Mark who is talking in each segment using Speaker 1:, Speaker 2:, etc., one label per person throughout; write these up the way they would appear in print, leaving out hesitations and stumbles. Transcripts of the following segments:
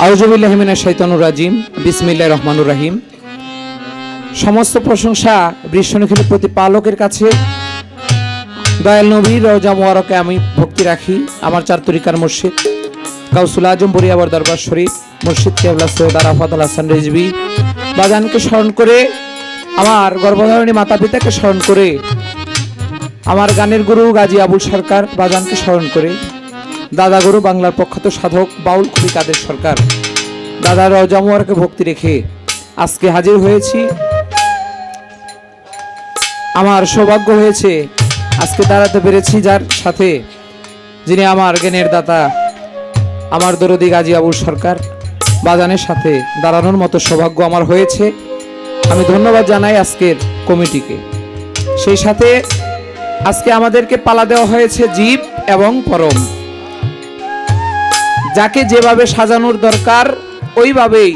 Speaker 1: আউযুবিল্লাহি মিনাশ শাইতানির রাজিম। বিসমিল্লাহির রহমানির রহিম। সমস্ত প্রশংসা বৃষ্ণিখেলের প্রতিপালকের কাছে। দয়াল নবীর রওজা মুবারকে আমি ভক্তি রাখি। আমার চার তরিকার মুর্শিদ গাউসুল আজম বরিয়াবর দরবার শরীফ মুর্শিদ কেবলা সৈয়দ আরাফাত আল হাসান রিজভী বাজানকে স্মরণ করে, আমার গর্ভধারিণী মাতা পিতাকে স্মরণ করে, আমার গানের গুরু গাজী আবুল সরকার বাজানকে স্মরণ করে, দাদা গুরু বাংলার প্রখ্যাত সাধক বাউল কবি কাদের সরকার দাদা রওজা মুবারকে ভক্তি রেখে আজকে হাজির হয়েছি। আমার সৌভাগ্য হয়েছে আজকে দাঁড়াতে পেরেছি যার সাথে, যিনি আমার জ্ঞানের দাতা, আমার দরদি গাজী আবুল সরকার বাজানের সাথে দাঁড়ানোর মতো সৌভাগ্য আমার হয়েছে। আমি ধন্যবাদ জানাই আজকের কমিটিকে। সেই সাথে আজকে আমাদেরকে পালা দেওয়া হয়েছে জীব এবং পরম। যাকে যেভাবে সাজানোর দরকার ওইভাবেই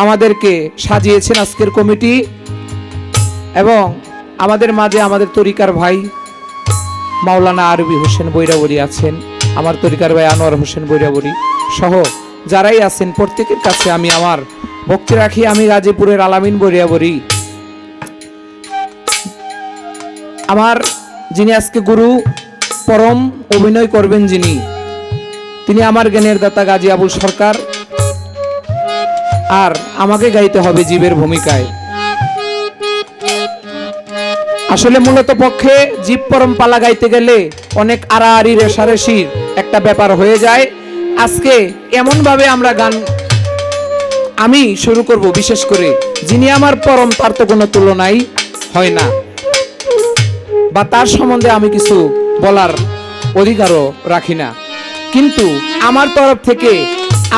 Speaker 1: আমাদেরকে সাজিয়েছেন আজকের কমিটি। এবং আমাদের মাঝে আমাদের তরিকার ভাই মাওলানা আরবি হোসেন বৈরাবরী আছেন, আমার তরিকার ভাই আনোয়ার হোসেন বৈরাবরী সহ যারাই আছেন প্রত্যেকের কাছে আমি আমার ভক্তি রাখি। আমি গাজীপুরের আলামিন বৈরাবরী। আমার যিনি আজকে গুরু পরম অভিনয় করবেন যিনি, তিনি আমার জ্ঞানের দাতা গাজী আবুল সরকার। আর আমাকে গাইতে হবে জীবের ভূমিকায়। আসলে মূলত পক্ষে জীব পরম পালা গাইতে গেলে অনেক আড়াআড়ি রেশারেশির একটা ব্যাপার হয়ে যায়। আজকে এমন ভাবে আমরা গান আমি শুরু করব, বিশেষ করে যিনি আমার পরম তার তো কোনো তুলনাই হয় না, বা তার সম্বন্ধে আমি কিছু বলার অধিকারও রাখি না। কিন্তু আমার তরফ থেকে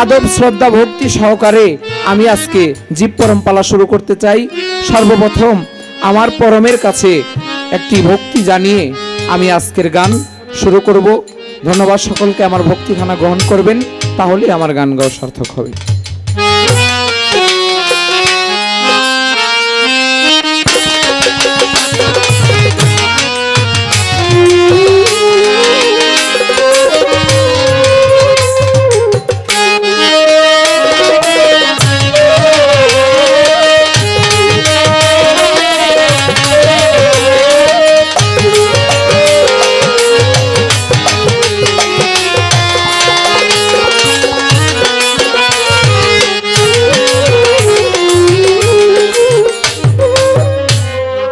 Speaker 1: আদব শ্রদ্ধা ভক্তি সহকারে আমি আজকে জীব পরম পালা শুরু করতে চাই। সর্বপ্রথম আমার পরমের কাছে একটি ভক্তি জানিয়ে আমি আজকের গান শুরু করব। ধন্যবাদ সকলকে। আমার ভক্তিখানা গ্রহণ করবেন, তাহলে আমার গান গাওয়া সার্থক হবে।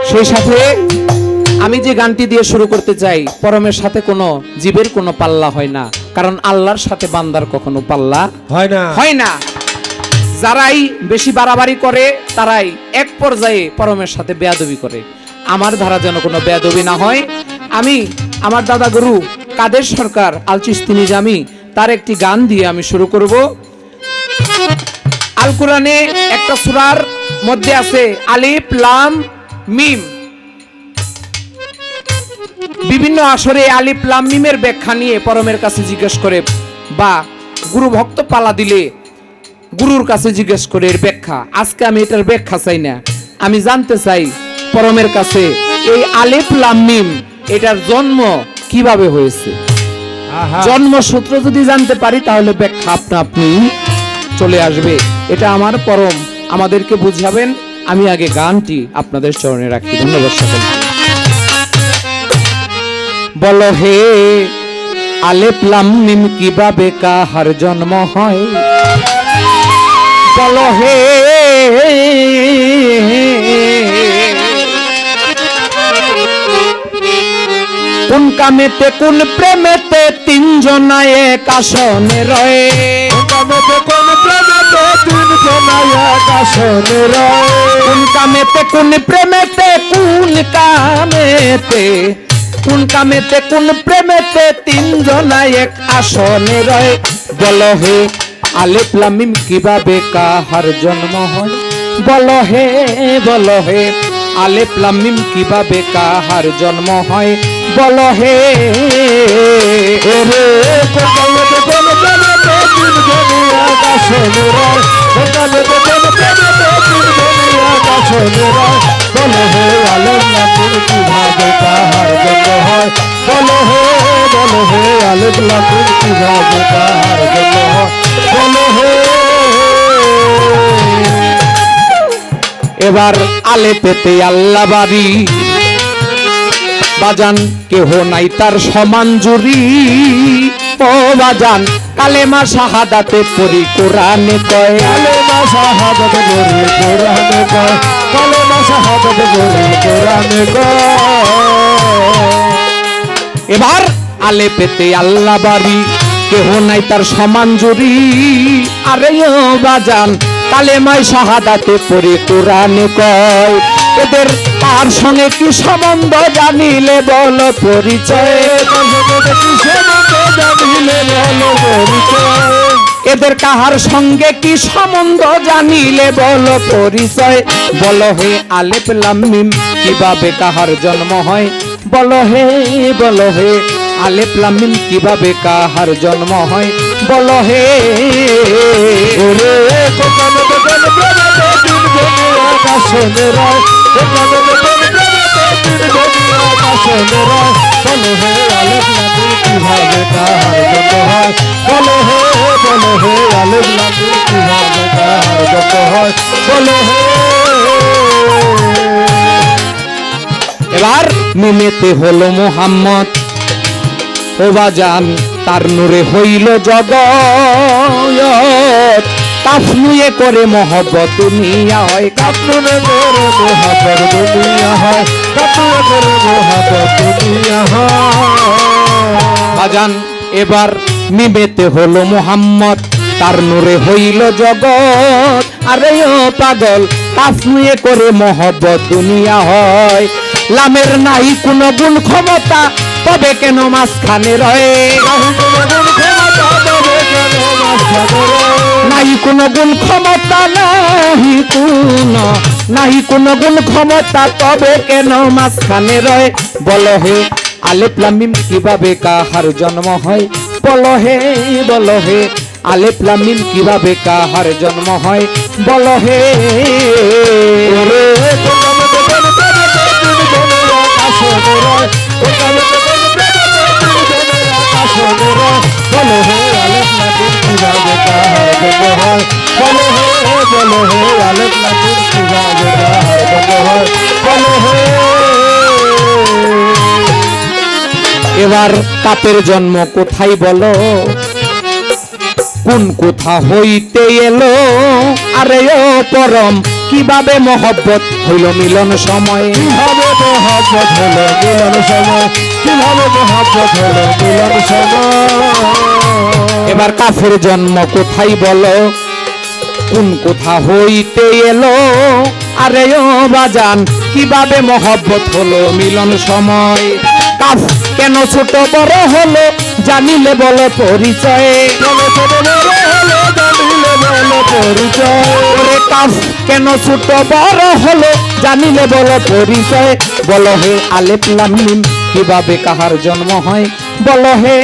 Speaker 1: সেই সাথে আমি যে গানটি দিয়ে শুরু করতে চাই, পরমের সাথে কোনো জীবের কোনো পাল্লা হয় না, কারণ আল্লাহর সাথে বান্দার কখনো পাল্লা হয় না। যারাই বেশি বাড়াবাড়ি করে তারাই এক পর্যায়ে পরমের সাথে বেয়াদবি করে। আমার ধারা যেন কোনো বেয়াদবি না হয়। আমি আমার দাদা গুরু কাদের সরকার আল চিশতি নিজামি তার একটি গান দিয়ে আমি শুরু করব। আল কোরআনে একটা সূরার মধ্যে আছে আলিফ লাম মিম। বিভিন্ন আসরে আলিফ লাম মিমের ব্যাখ্যা নিয়ে পরমের কাছে জিজ্ঞেস করে, বা গুরু ভক্ত পালা দিলে গুরুর কাছে জিজ্ঞেস করে এর ব্যাখ্যা। আজকে আমি এটার ব্যাখ্যা চাই না, আমি জানতে চাই পরমের কাছে এই আলিফ লাম মিম এটার জন্ম কিভাবে হয়েছে। জন্মসূত্র যদি জানতে পারি তাহলে ব্যাখ্যা আপনা আপনি চলে আসবে। এটা আমার পরম আমাদেরকে বুঝাবেন। আমি আগে গানটি আপনাদের চরণে রাখি। ধন্যবাদ সকলকে। বলো হে আলিফ লাম মিম কিভাবে কাহার জন্ম হয়? বলো হে কোন কামেতে কোন প্রেমেতে তিনজনা এক আসনে রয়ে? কোন কামেতে কোন প্রেমেতে তিনজনা এক আসনে রয়ে? কোন কামেতে কোন প্রেমেতে কোন কামেতে কোন কামেতে কোন প্রেমেতে তিনজনা এক আসনে রয়ে? বলো হে আলিফ লাম মিম কিভাবে কাহার জন্ম হয়? বলো হে আলিফ লাম মিম কিভাবে কাহার জন্ম হয়? বলো হে কোন কামেতে কোন প্রেমেতে তিনজনা এক আসনে রয়? কোন কামেতে কোন প্রেমেতে তিনজনা এক আসনে রয়? বলো হে আলিফ লাম মিম কিভাবে কাহার জন্ম হয়? বলো হে আলিফ লাম মিম কিভাবে কাহার জন্ম এবার আলে পেতে আল্লাহ বাড়ি, বাজান কেহ নাই তার সমান জুরি। ও বাজান কালেমা শাহাদাতে পড়ি কোরআনে কয়,
Speaker 2: কালেমা শাহাদাত পড়ি কোরআনে কয়, কালেমা শাহাদাত পড়ি কোরআনে কয়।
Speaker 1: এবার আলে পেতে আল্লাহ বাড়ি, কেহ নাই তার সমান জুরি। আরে ও বাজান কালেমায় শাহাদাতে পড়ি কোরআনে কয়, এদের তার সঙ্গে কি সম্বন্ধ জানিলে বল পরিচয়। এদের কাহার সঙ্গে কি সম্বন্ধ জানিলে বল পরিচয়। বল হে আলেফ লাম মিম কিভাবে কাহার জন্ম হয়, বল হে আলেফ লাম মিম কিভাবে কাহার জন্ম হয়, বল হে।
Speaker 2: কিভাবে কাহার জন্ম হয়, বলো হে আলেফ লাম মিম কিভাবে কাহার জন্ম হয়, বলো হে।
Speaker 1: এবার মিমেতে হলো মোহাম্মদ, ও বাজান তার নূরে হইল জগৎ। কাফনুয়ে করে মহব্বত দুনিয়া হয়,
Speaker 2: কাপড়ে করে মহাবত দুনিয়া হয়, কাপড়ে করে মহাবত দুনিয়া হয়।
Speaker 1: বাজান এবার মিমেতে হলো মোহাম্মদ, তার নূরে হইল জগৎ। আরে ও পাগল কাফনুয়ে করে মহব্বত দুনিয়া হয়। লামের নাই কোনো গুণ ক্ষমতা, তবে কেন মাঝখানে রয়ে। নাই কোনো গুণ ক্ষমতা, নাহি কোনো গুণ ক্ষমতা, তবে কেন মাঝখানে রয়ে। বল হে আলেফ লাম মিম কিভাবে কাহার জন্ম হয়, বল হে আলেফ লাম মিম কিভাবে কাহার জন্ম হয়, বল হে।
Speaker 2: বলো হে আলেফ লাম মিম কিভাবে কাহার জন্ম হয়, বলো হে আলেফ লাম মিম কিভাবে কাহার জন্ম হয়, বলো হে।
Speaker 1: এবার কাপের জন্ম কোথায় বলো, কোন কোথা হইতে এলো। আরে ও পরম কিভাবে মহব্বত হইল মিলন সময়,
Speaker 2: কিভাবে মহব্বত হলো মিলন সময়, কিভাবে মহব্বত হলো মিলন সময়।
Speaker 1: এবার কাফের জন্ম কোথায় বলো, কোন কোথা হইতে এলো। আরে ও বাজান কিভাবে মহব্বত হলো মিলন সময়। কাফ কেন ছোট বড় হলো জানিলে বলো পরিচয়। ওরে কাফ কেন ছোট বড় হলো জানিলে বলো পরিচয়। বলো হে আলেফ লাম মিম কিভাবে কাহার জন্ম হয়, বলো হে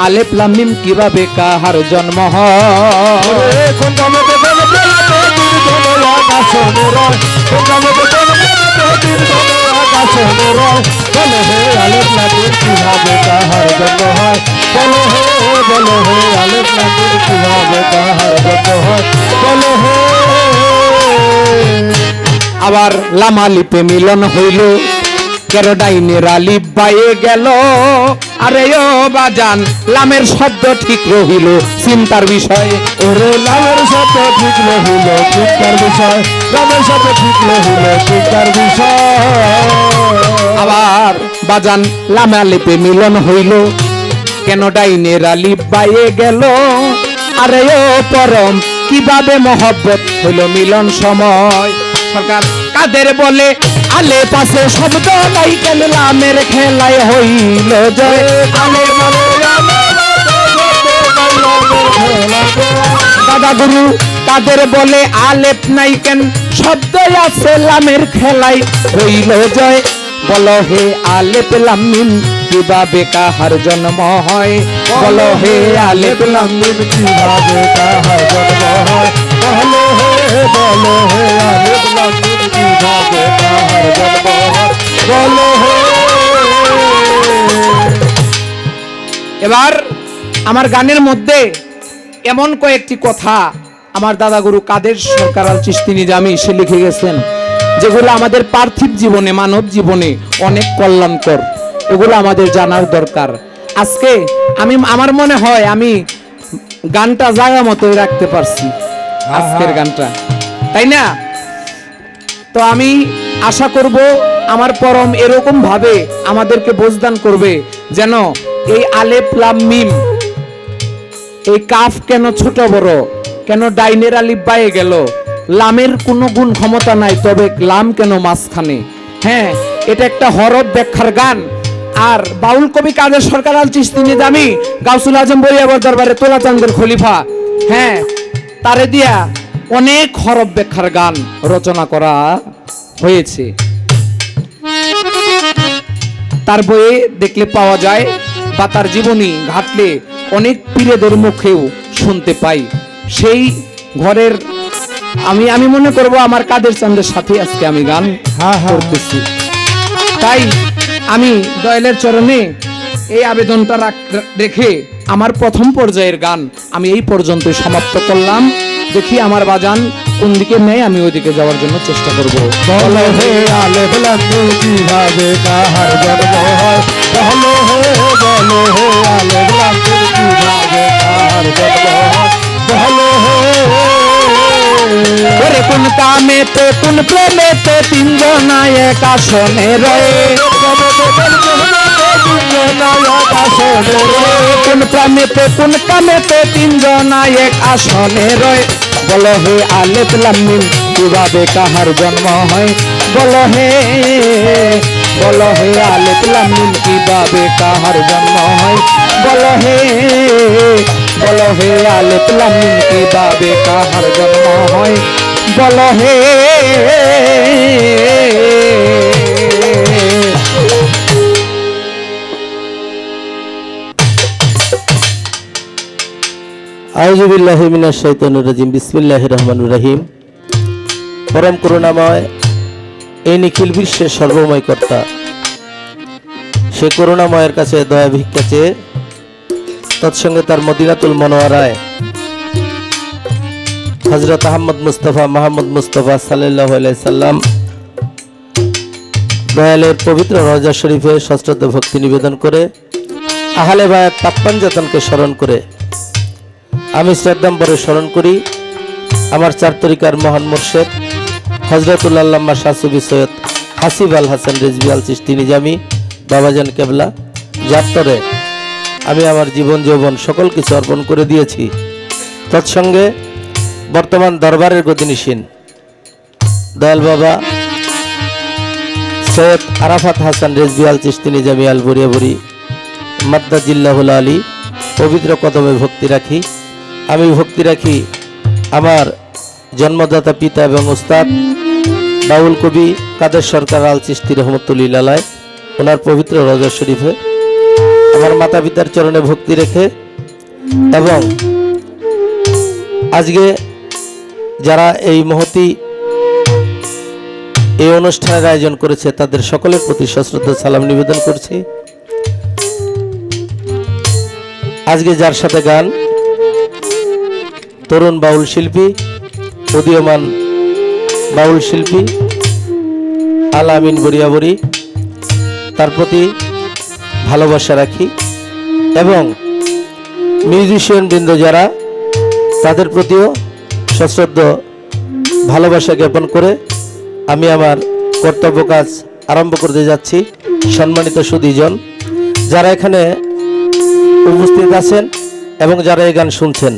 Speaker 1: আলেফ লাম মিম কিভাবে কাহার জন্ম হয়।
Speaker 2: বলো হে আলেফ লাম মিম কিভাবে কাহার জন্ম হয়, বলো হে আলেফ লাম মিম কিভাবে কাহার জন্ম হয়, বলো হে।
Speaker 1: আবার লামালিপে মিলন হইল, কেরোডাইনের আলিফ বাইয়ে গেল। আরে ও বাজান লামের শব্দ ঠিক রহিল চিন্তার বিষয়।
Speaker 2: ওরে লামের শব্দ ঠিক রহিল চিন্তার বিষয়, লামের শব্দ ঠিক রহিল চিন্তার বিষয়।
Speaker 1: আবার বাজান লামালিপে মিলন হইল, কেন ডাইনের আলিফ বাইয়ে গেল। আরে ও পরম কিভাবে মহব্বত হইল মিলন সময়। সরকার কাদের বলে আলে পাশে শব্দ নাই, কেন লামের খেলায় হইল জয়। আলে দাদা গুরু তাদের বলে আলেপ নাই কেন শব্দ আছে লামের খেলায় হইল জয়। বলো হে আলেপ লাম মিম কিভাবে কাহার জন্ম হয়, বলো হে আলেপ লাম মিম
Speaker 2: কিভাবে কাহার জন্ম হয়, বলো হে আলেফ লাম মিম কিভাবে কাহার জন্ম হয়, বলো হে।
Speaker 1: এবার আমার গানের মধ্যে এমন কয়েকটি কথা আমার দাদা গুরু কাদের সরকার আল চিশতি নিজামী সে লিখে গেছেন, যেগুলো আমাদের পার্থিব জীবনে, মানব জীবনে অনেক কল্যাণকর, এগুলো আমাদের জানার দরকার। আজকে আমার মনে হয় আমি গানটা জায়গা মতোই রাখতে পারছি, আজকের গানটা, তাই না? তো আমি আশা করব আমার পরম এরকম ভাবে আমাদেরকে বোঝদান করবে, যেন এই আলেফ লাম মিম, এই কাফ কেন ছোট বড়, কেন ডাইনের আলিফ বায়ে গেল, লামের কোনো গুণ ক্ষমতা নাই, তবে লাম কেন মাঝখানে। হ্যাঁ, এটা একটা হরফ ব্যাখ্যার গান। আর বাউল কবি কাদের সরকার আল চিশতি নিজামী গাউসুল আজম বরিয়াবর দরবারে তোলা চাঁদের খলিফা, হ্যাঁ, তারে দিয়া অনেক হরফ ব্যাখ্যার গান রচনা করা হয়েছে। তার বইয়ে দেখলে পাওয়া যায়, বা তার জীবনী ঘাটলে অনেক পীরেদের মুখেও শুনতে পাই। সেই ঘরের আমি মনে করব আমার কাদের চাঁদের সাথে আজকে আমি গান করতেছি। তাই আমি দয়ালের চরণে এই আবেদনটা রেখে আমার প্রথম পর্যায়ের গান আমি এই পর্যন্ত সমাপ্ত করলাম। দেখি আমার বাজান কোন দিকে নেই, আমি ওইদিকে যাওয়ার জন্য চেষ্টা করব।
Speaker 2: বলো হে আলেফ লাম মিম কিভাবে কাহার জন্ম হয়, বলো হে আলেফ লাম মিম কিভাবে কাহার জন্ম হয়, বলো হে।
Speaker 1: ওরে কোন কামেতে কোন প্রেমেতে তিনজন এক আসনে রয়ে, কোন প্রেমেতে কোন কামেতে তিনজন এক আসনে রয়ে, বলো হে আলেফ লাম মিম কিভাবে কাহার জন্ম হয়, বলো হে আলেফ লাম মিম কিভাবে কাহার জন্ম হয়, বলো হে আলেফ লাম মিম কিভাবে কাহার জন্ম হয়, বলো হে।
Speaker 2: আউযু বিল্লাহি মিনাশ শাইতানির রাজিম, বিসমিল্লাহির রহমানির রহিম। পরম করুণাময় এই নিখিল বিশ্বের সর্বময় কর্তা, সে করুণাময়ের কাছে দয়া ভিক্ষা চেয়ে তৎসঙ্গে তার মদিনাতুল মনোয়ারায় হযরত আহমদ মুস্তাফা মাহমুদ মুস্তাফা সাল্লাল্লাহু আলাইহি সাল্লাম দয়ালের পবিত্র রওজা শরীফে সশ্রদ্ধ ভক্তি নিবেদন করে আহলে বায়াত তাপ্পাঞ্জাতনকে স্মরণ করে আমি শ্রদ্ধাম্বরে স্মরণ করি আমার চার তরিকার মহান মুর্শিদ হযরতুল আল্লামা শাহ সুফি সৈয়দ হাসিব আল হাসান রিজভী আল চিশতি নিজামী বাবাজান কেবলা, যার তরে আমি আমার জীবন যৌবন সকল কিছু অর্পণ করে দিয়েছি। তৎসঙ্গে বর্তমান দরবারের গতিনিসীন দয়াল বাবা সৈয়দ আরাফাত হাসান রিজভী আল চিশতি নিজামী আল বরিয়াবরি মাদ্দাজিল্লাহুল আলী পবিত্র কদমে ভক্তি রাখি। আমি ভক্তি রাখি আমার জন্মদাতা পিতা এবং উস্তাদ বাউল কবি কাদের সরকার আল চিশতি রহমতুল্লাহ আলাইহি, ওনার পবিত্র রওজা শরীফে আমার মাতা পিতার চরণে ভক্তি রেখে, এবং আজকে যারা এই মহতি এই অনুষ্ঠানের আয়োজন করেছে তাদের সকলের প্রতি সশ্রদ্ধ সালাম নিবেদন করছি। আজকে যার সাথে গান, তরুণ বাউল শিল্পী, উদীয়মান বাউল শিল্পী আল আমিন বরিয়াবরি, তার প্রতি ভালোবাসা রাখি, এবং মিউজিশিয়ান বৃন্দ যারা, তাদের প্রতিও সশ্রদ্ধ ভালোবাসা জ্ঞাপন করে আমি আমার কর্তব্য কাজ আরম্ভ করতে যাচ্ছি। সম্মানিত সুধীজন যারা এখানে উপস্থিত আছেন এবং যারা এই গান শুনছেন,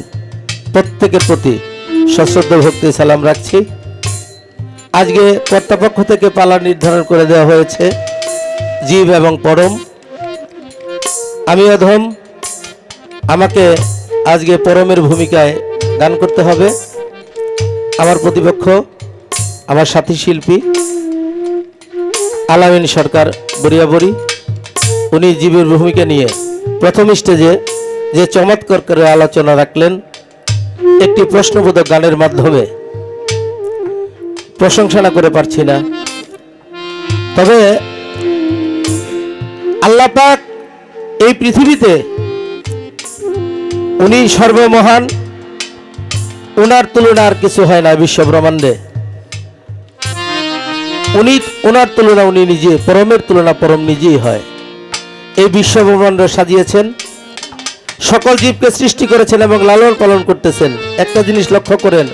Speaker 2: প্রত্যেকের প্রতি সশ্রদ্ধ ভক্তি সালাম রাখছি। আজকে কর্তৃপক্ষ থেকে পালা নির্ধারণ করে দেওয়া হয়েছে জীব এবং পরম। আমি অধম, আমাকে আজকে পরমের ভূমিকায় গান করতে হবে। আমার প্রতিপক্ষ আমার সাথী শিল্পী আলামিন সরকার বরিয়াবরি, উনি জীবের ভূমিকা নিয়ে প্রথম স্টেজে যে চমৎকার করে আলোচনা রাখলেন একটি প্রশ্নবোধক গানের মাধ্যমে, প্রশংসা না করে পারছি না। তবে আল্লাহ পাক এই পৃথিবীতে উনি সর্বমহান, ওনার তুলনা আর কিছু হয় না বিশ্ব ব্রহ্মাণ্ডে। ওনার তুলনা উনি নিজে, পরমের তুলনা পরম নিজেই হয়। এই বিশ্ব ব্রহ্মাণ্ড সাজিয়েছেন, সকল জীবকে সৃষ্টি করেছেন এবং লালন পালন করতেছেন। একটা জিনিস লক্ষ্য করেন,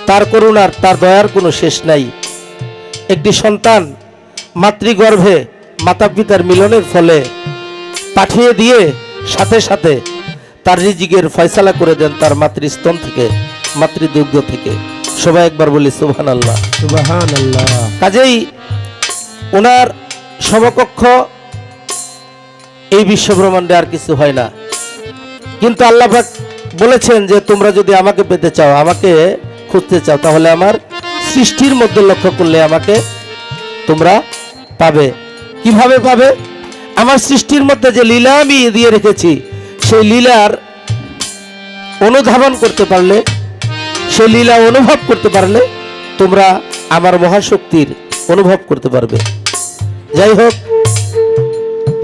Speaker 2: তার করুণার, তার দয়ার কোনো শেষ নাই। একটি সন্তান মাতৃগর্ভে মাতা পিতার মিলনের ফলে পাঠিয়ে দিয়ে সাথে সাথে তার রিজিকের ফয়সালা করে দেন তার মাতৃস্তন থেকে, মাতৃদুগ্ধ থেকে। সবাই একবার বলি সুবহানাল্লাহ।
Speaker 1: সুবহানাল্লাহ।
Speaker 2: কাজেই ওনার সমকক্ষ এই বিশ্ব ব্রহ্মাণ্ডে আর কিছু হয় না। কিন্তু আল্লাহ পাক বলেছেন যে তোমরা যদি আমাকে পেতে চাও, আমাকে খুঁজতে চাও, তাহলে আমার সৃষ্টির মধ্যে লক্ষ্য করলে আমাকে তোমরা পাবে। কিভাবে পাবে? আমার সৃষ্টির মধ্যে যে লীলা আমি দিয়ে রেখেছি, সেই লীলার অনুধাবন করতে পারলে, সেই লীলা অনুভব করতে পারলে তোমরা আমার মহাশক্তির অনুভব করতে পারবে। যাই হোক,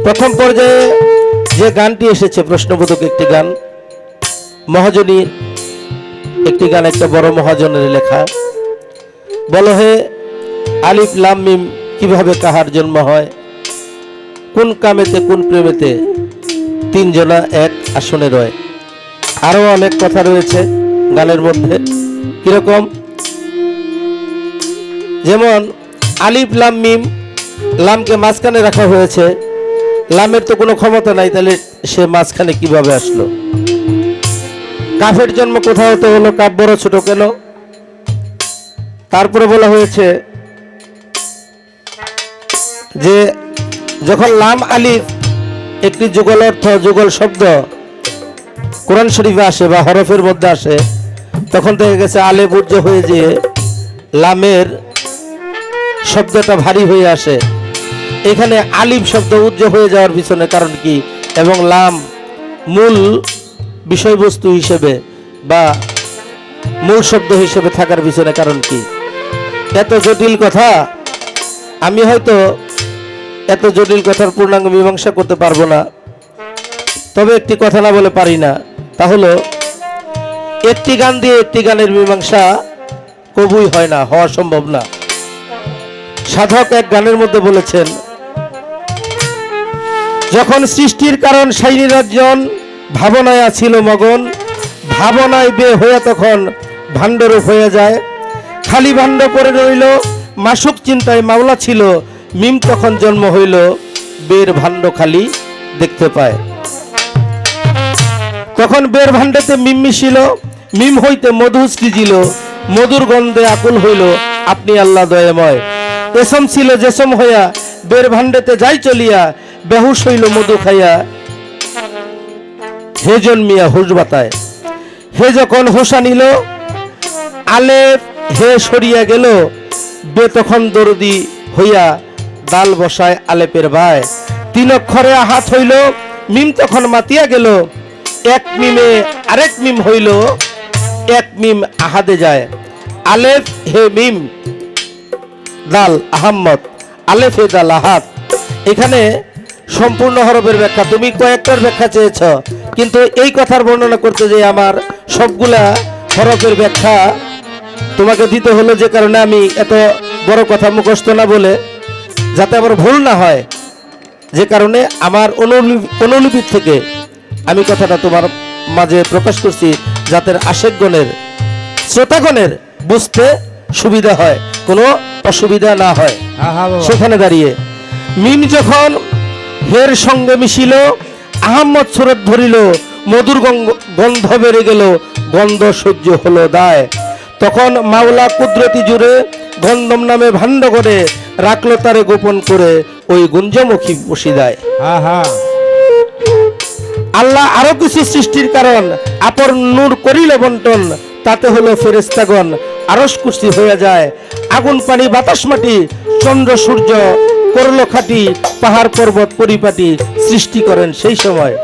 Speaker 2: প্রথম পর্যায়ে যে গানটি এসেছে প্রশ্নবোধক একটি গান, মহাজনীর একটি গান, একটা বড় মহাজনের লেখা। বলো হে আলিফ লাম মিম কিভাবে কাহার জন্ম হয়, কোন কামেতে কোন প্রেমেতে তিনজনা এক আসনে রয়। আরো অনেক কথা রয়েছে গানের মধ্যে। কিরকম? যেমন আলিফ লাম মিম, লামকে মাঝখানে রাখা হয়েছে, লামের তো কোনো ক্ষমতা নাই, তাহলে সে মাঝখানে কিভাবে আসলো? কাফের জন্ম কোথাও হতে হলো, কাফ বড় ছোট কেন? তারপরে বলা হয়েছে যে যখন লাম আলিফ একটি যুগল অর্থ, যুগল শব্দ কোরআন শরীফে আসে বা হরফের মধ্যে আসে, তখন দেখা গেছে আলেফ উজ্জ হয়ে যেয়ে লামের শব্দটা ভারী হয়ে আসে। এখানে আলিফ শব্দ উজ্জ হয়ে যাওয়ার পিছনে কারণ কি, এবং লাম মূল বিষয়বস্তু হিসেবে বা মূল শব্দ হিসেবে থাকার পিছনে কারণ কি? এত জটিল কথা, আমি হয়তো এত জটিল কথার পূর্ণাঙ্গ মীমাংসা করতে পারবো না। তবে একটি কথা না বলে পারি না, তা হলো একটি গান দিয়ে একটি গানের মীমাংসা কবুই হয় না, হওয়া সম্ভব না। সাধক এক গানের মধ্যে বলেছেন, যখন সৃষ্টির কারণ সেই নিরঞ্জন ভাবনায় আছিল মগন, ভাবনায় বে হয়ে তখন ভাণ্ডরূপ হয়ে যায়। খালি ভাণ্ড পড়ে রইল, মাসুক চিন্তায় মাওলা ছিল, মিম তখন জন্ম হইল, বের ভাণ্ড খালি দেখতে পায়। তখন বের ভাণ্ডেতে মিম মিশিল, মিম হইতে মধু সৃজিল, মধুর গন্ধে আকুল হইল, আপনি আল্লাহ দয়াময়। এসম ছিল জেসম হইয়া, বের ভাণ্ডেতে যাই চলিয়া, বেহুশ হইল মধু খাইয়া, হে জন্মিয়া হুশ বাতায়। হে যখন হোসা নিল, আলেপ হে সরিয়া গেল, বে তখন দরদি হইয়া দাল বসায় আলেপের ভাই। তিন অক্ষরে আহাত হইল, মিম তখন মাতিয়া গেল, এক মিমে আরেক মিম হইল, এক মিম আহাদে যায়। আলেফ হে মিম দাল আহাম্মদ, আলেফ হে দাল আহাদ। এখানে সম্পূর্ণ হরফের ব্যাখ্যা, তুমি কয়েকটার ব্যাখ্যা চেয়েছ, কিন্তু এই কথার বর্ণনা করতে যে আমার সবগুলা হরফের ব্যাখ্যা তোমাকে দিতে হলো, যে কারণে আমি এত বড় কথা মুখস্থ না বলে, যাতে আমার ভুল না হয়, যে কারণে আমার অনুলিপি থেকে আমি কথাটা তোমার মাঝে প্রকাশ করছি, যাতে আশেকগণের, শ্রোতাগণের বুঝতে সুবিধা হয়, কোনো অসুবিধা না হয়। সেখানে দাঁড়িয়ে মিম যখন হের সঙ্গে মিশিল, আহম্মদ সুরত ধরিল, মধুর গন্ধ বেড়ে গেল, গন্ধ সহ্য হলো দায়। তখন মাওলা কুদরতি জুড়ে গন্ধম নামে ভাণ্ড করে রাখলো তারে গোপন করে, ওই গুঞ্জমুখী বসিদায়। আল্লাহ আরো কিছু সৃষ্টির কারণ আপর নূর করিল বন্টন, তাতে হলো ফেরেশতাগণ আরশ কুর্সি হয়ে যায়। আগুন পানি বাতাস মাটি চন্দ্র সূর্য করলো খাটি, পাহাড় পর্বত পরিপাটি সৃষ্টি করেন সেই সময়।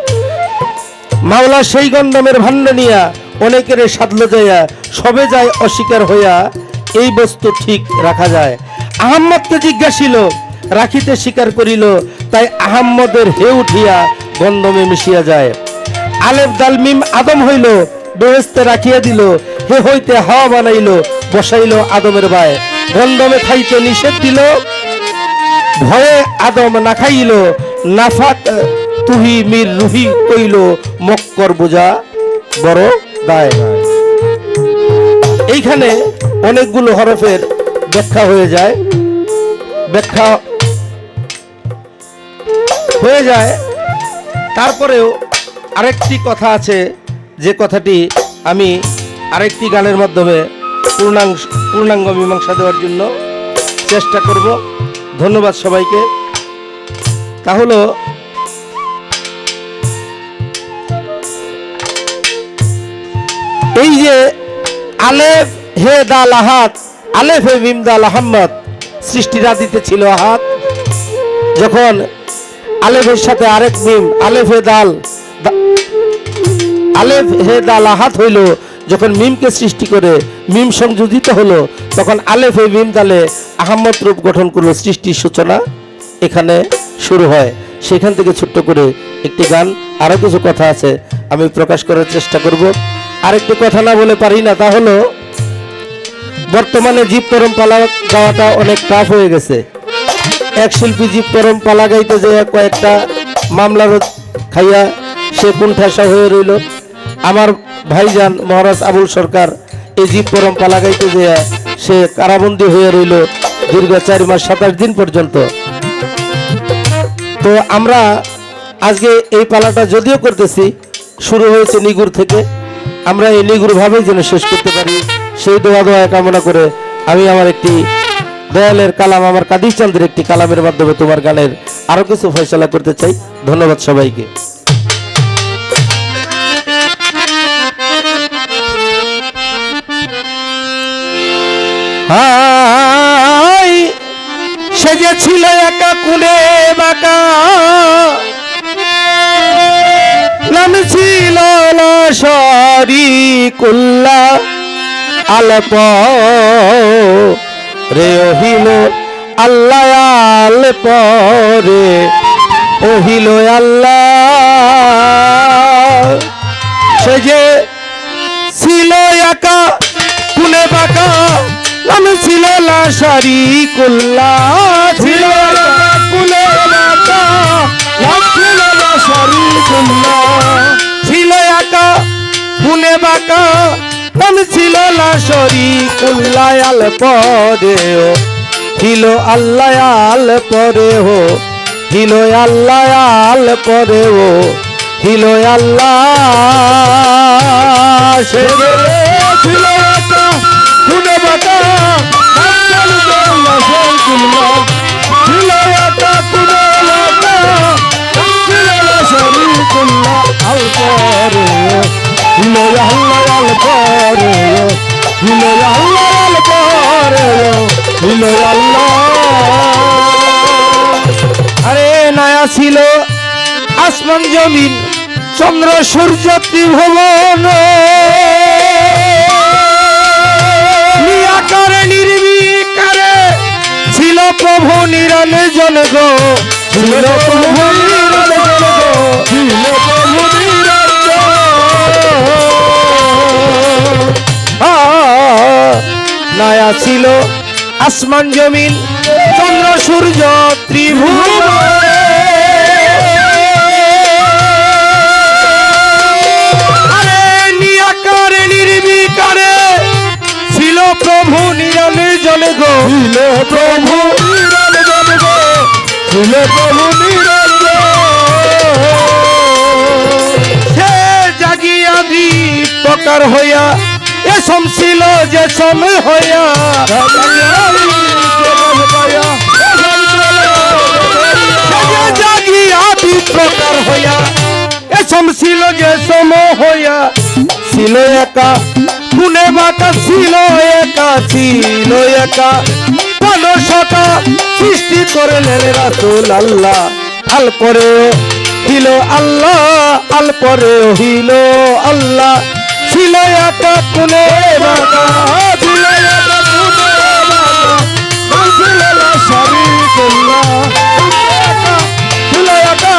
Speaker 2: মাওলা সেই গন্ধমের ভাণ্ড নিয়া অনেকের সাধলো যাইয়া, সবে যায় অস্বীকার হইয়া, এই বস্তু ঠিক রাখা যায়। আহাম্মদকে জিজ্ঞাসিল, রাখিতে স্বীকার করিল, তাই আহাম্মদের হে উঠিয়া গন্ধমে মিশিয়া যায়। আলেফ দাল মিম আদম হইল, বেহেশতে রাখিয়া দিল, হে হইতে হাওয়া বানাইলো বসাইলো আদমের বায় গন্ধমে খাইতে নিষেধ দিল ভয়ে আদম না খাইল নাফাক তুহি মির রুহি কইল মক্কর বোঝা বড় দায়। এইখানে অনেকগুলো হরফের ব্যাখ্যা হয়ে যায়, ব্যাখ্যা হয়ে যায়। তারপরেও আরেকটি কথা আছে, যে কথাটি আমি আরেকটি গানের মাধ্যমে পূর্ণাঙ্গ মীমাংসা দেওয়ার জন্য চেষ্টা করব। ধন্যবাদ সবাইকে। তা হলো এই যে আলেফ হে দাল আহাত, আলেফ হে মিম দাল আহম্মদ, সৃষ্টির আদিতে ছিল আহাত। যখন আলেফের সাথে আরেক মিম আলেফ হে দাল, আলেফ হে দাল আহাত হইল, যখন মিমকে সৃষ্টি করে মিম সংযোজিত হলো, তখন আলেফ হে মিম দালে আহম্মদ রূপ গঠন করলো, সৃষ্টির সূচনা এখানে শুরু হয়। সেখান থেকে ছোট্ট করে একটি গান, আরো কিছু কথা আছে আমি প্রকাশ করার চেষ্টা করব। আরেকটি কথা না বলে পারি না, তা হলো বর্তমানে জীব পরম পালা গাওয়াটা অনেক টাফ হয়ে গেছে। এক শিল্পী জীব পরম পালা গাইতে যে কয়েকটা মামলার খাইয়া সে কুণ্ঠাসা হয়ে রইল। আমার ভাইজান মহারাজ আবুল সরকার এই জীব পরম পালা গাইতে যে সে কারাবন্দী হয়ে রইল দীর্ঘ 4 মাস 27 দিন পর্যন্ত। তো আমরা আজকে এই পালাটা যদিও করতেছি, শুরু হয়েছে নিগুর থেকে, আমরা এই নিগুর ভাবেই যেন শেষ করতে পারি সেই দোয়া কামনা করে আমি আমার একটি দয়ালের কালাম, আমার কাদির চাঁদের একটি কালামের মাধ্যমে তোমার গানের আরো কিছু ফয়সালা করতে চাই। ধন্যবাদ সবাইকে। হাই সে যে ছিল একা কুলে বাঁকা, নাম ছিল লাশারি কুল্লা আলপ রে ওহিল আল্লাহ আলপ রে ওহিল আল্লাহ। সে যে ছিল একা কুলে বাঁকা, নাম ছিল লাশারি কুল্লা, ছিল কুলে বাঁকা, নাম ছিল লাশারি কুল্লা, ছিল একা কুলে বাঁকা, নাম ছিল লাশারি কুল্লা আল পরে ও হিল আল্লাহ আল পরে হো হিল আল্লাহ আল পরে ও হিল আল্লাহ। সে ছিল একা কুলে বাঁকা, নাম ছিল লাশারি কুল্লা, ছিল একা কুলে বাঁকা, নাম ছিল লাশারি কুল্লা আল পরে হিল আল্লাহ আল পরে হিল আল্লাহ আল পরে হিল আল্লাহ। আরে নয়া ছিল আসমান জমিন চন্দ্র সূর্য ত্রিভুবন, নিরাকারে নির্বিকারে ছিল প্রভু নিরঞ্জন গো, ছিল প্রভু নিরঞ্জন গো, ছিল প্রভু নিরঞ্জন। নয়া ছিল আসমান জমিন চন্দ্র সূর্য ত্রিভুবন, আরে নিরাকারে নির্বিকারে ছিল প্রভু নিরঞ্জন গো, ছিল প্রভু নিরঞ্জন গো, ছিল প্রভু নিরঞ্জন। সে জাগিয়া দীপকার হইয়া এসম ছিল যে সময় হইয়া, জাগিয়া দীপকার হইয়া এসম ছিল যে সময় হইয়া, ছিল একা গুনে বাঁকা, ছিল একা, ছিল একা মানুষটা সৃষ্টি করলেন রাসূল আল্লাহ আল পরে হিল আল্লাহ আল পরে হিল আল্লাহ। ছিল একা কুলে বাঁকা, ছিল একা কুলে বাঁকা, নাম ছিল লাশারি কুল্লা, ছিল একা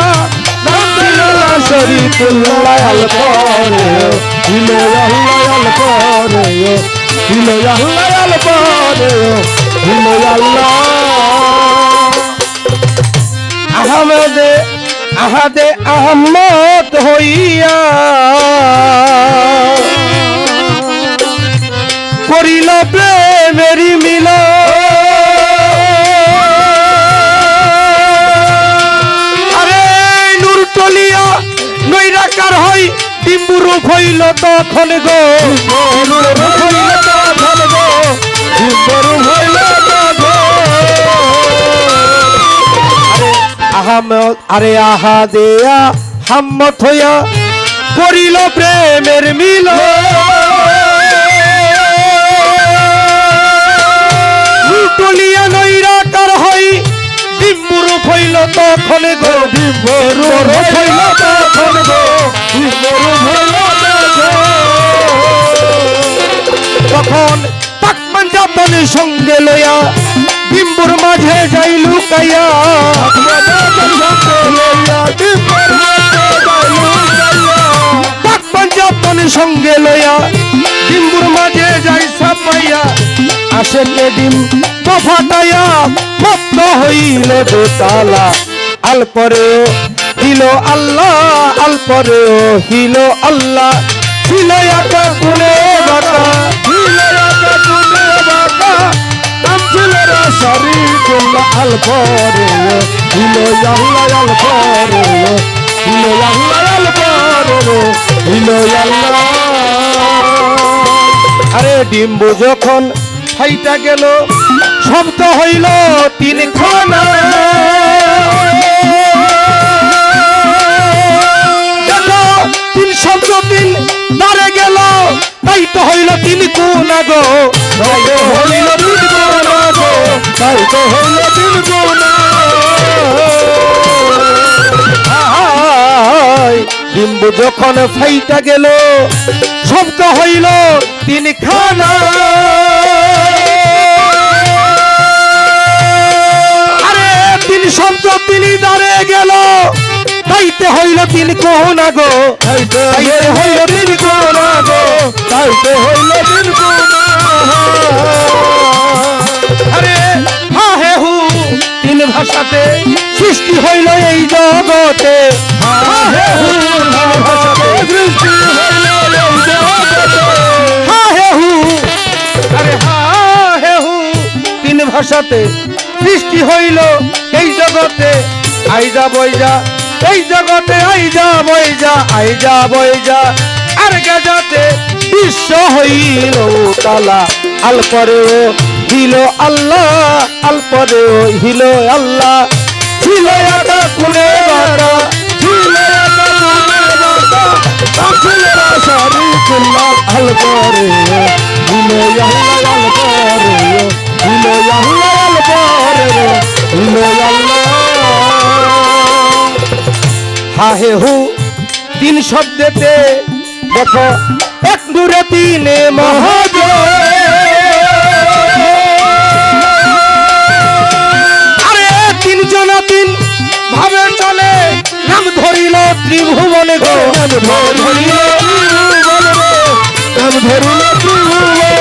Speaker 2: নাম ছিল লাশারি কুল্লা আল পরে হিল আল্লাহ আল পরে ছিল আল্লাহ আল পরে ছিল আল্লাহ আহমেদে আহাদে আহমদ হইয়া করিল প্রেমেরি মিল আরে নূর টলিয়া নৈরাকার হই ডিম্বুরূপ হইল তখন গো ডিম্বুরূপ হইল তখন গো ডিম্বুরূপ হইল আহমদ আরে আহা দেয়া হাম্মত হইয়া করিল প্রেমের মিল টলিয়া নৈরাকার হই ডিম্বুরূপ হইল তখন গো ডিম্বুরূপ হইল তখন গো ডিম্বুরূপ হইল তখন তাকমান যাতন সঙ্গে লইয়া ডিম্বুর মাঝে যাই লুকাইয়া তাকমান যাতন সঙ্গে লইয়া ডিম্বুর মাঝে যাই সাপাইয়া আসে কে ডিম ফাটাইয়া মত্ত হইল দোতালা আল পরেও হিল আল্লাহ আল পরেও হিল আল্লাহ ছিল একা কুলে বাটা ছিল একা কুলে বাটা নাম ছিল শরীফুল্লাহ আল পরেও হিল আল্লাহ আল পরেও হিল আল্লাহ আল পরেও হিল আল্লাহ আরে ডিম্বু যখন ফাইটা গেল শব্দ হইল তিনখানা তিন শব্দ তিন দাঁড়ে গেল তাই তো হইল তিন গুণা গো তাই তো হইল তিন গুণা গো তাই তো হইল তিন গুণা ডিম্বু যখন ফাইটা গেল শব্দ হইল তিনখানা শব্দ তিনি দাঁড়ে গেল তাইতে হইল তিন কোনা গো তাইতে হইল তিন কোনা গো তাইতে হইল তিন কোনা আরে হা হে হু তিন ভাষাতে সৃষ্টি হইল এই জগতে হা হে হু ভাষাতে সৃষ্টি হইল এই জগতে হা হে হু আরে হা হে হু তিন ভাষাতে সৃষ্টি হইল এই জগতে আইজা বইজা এই জগতে আইজা বইজা আইজা বইজা আর গাজাতে বিশ্ব হইল তালা আল পরেও হিল আল্লাহ আল পরেও হিল আল্লাহ ছিল একা কুলে বাটা ছিল একা কুলে বাটা ছিল শরীফুল্লাহ আল পরেও হিল আল্লাহ আল পরেও হিল আল্লাহ আল পরেও হিল আল্লাহ হা হে হু তিন শব্দেতে দেখো এক নূরে তিনে মহাজ আরে তিনজন তিন ভাবে চলে নাম ধরিল ত্রিভুবনে গো নাম ধরিল ত্রিভুবনে নাম ধরিল ত্রিভুবনে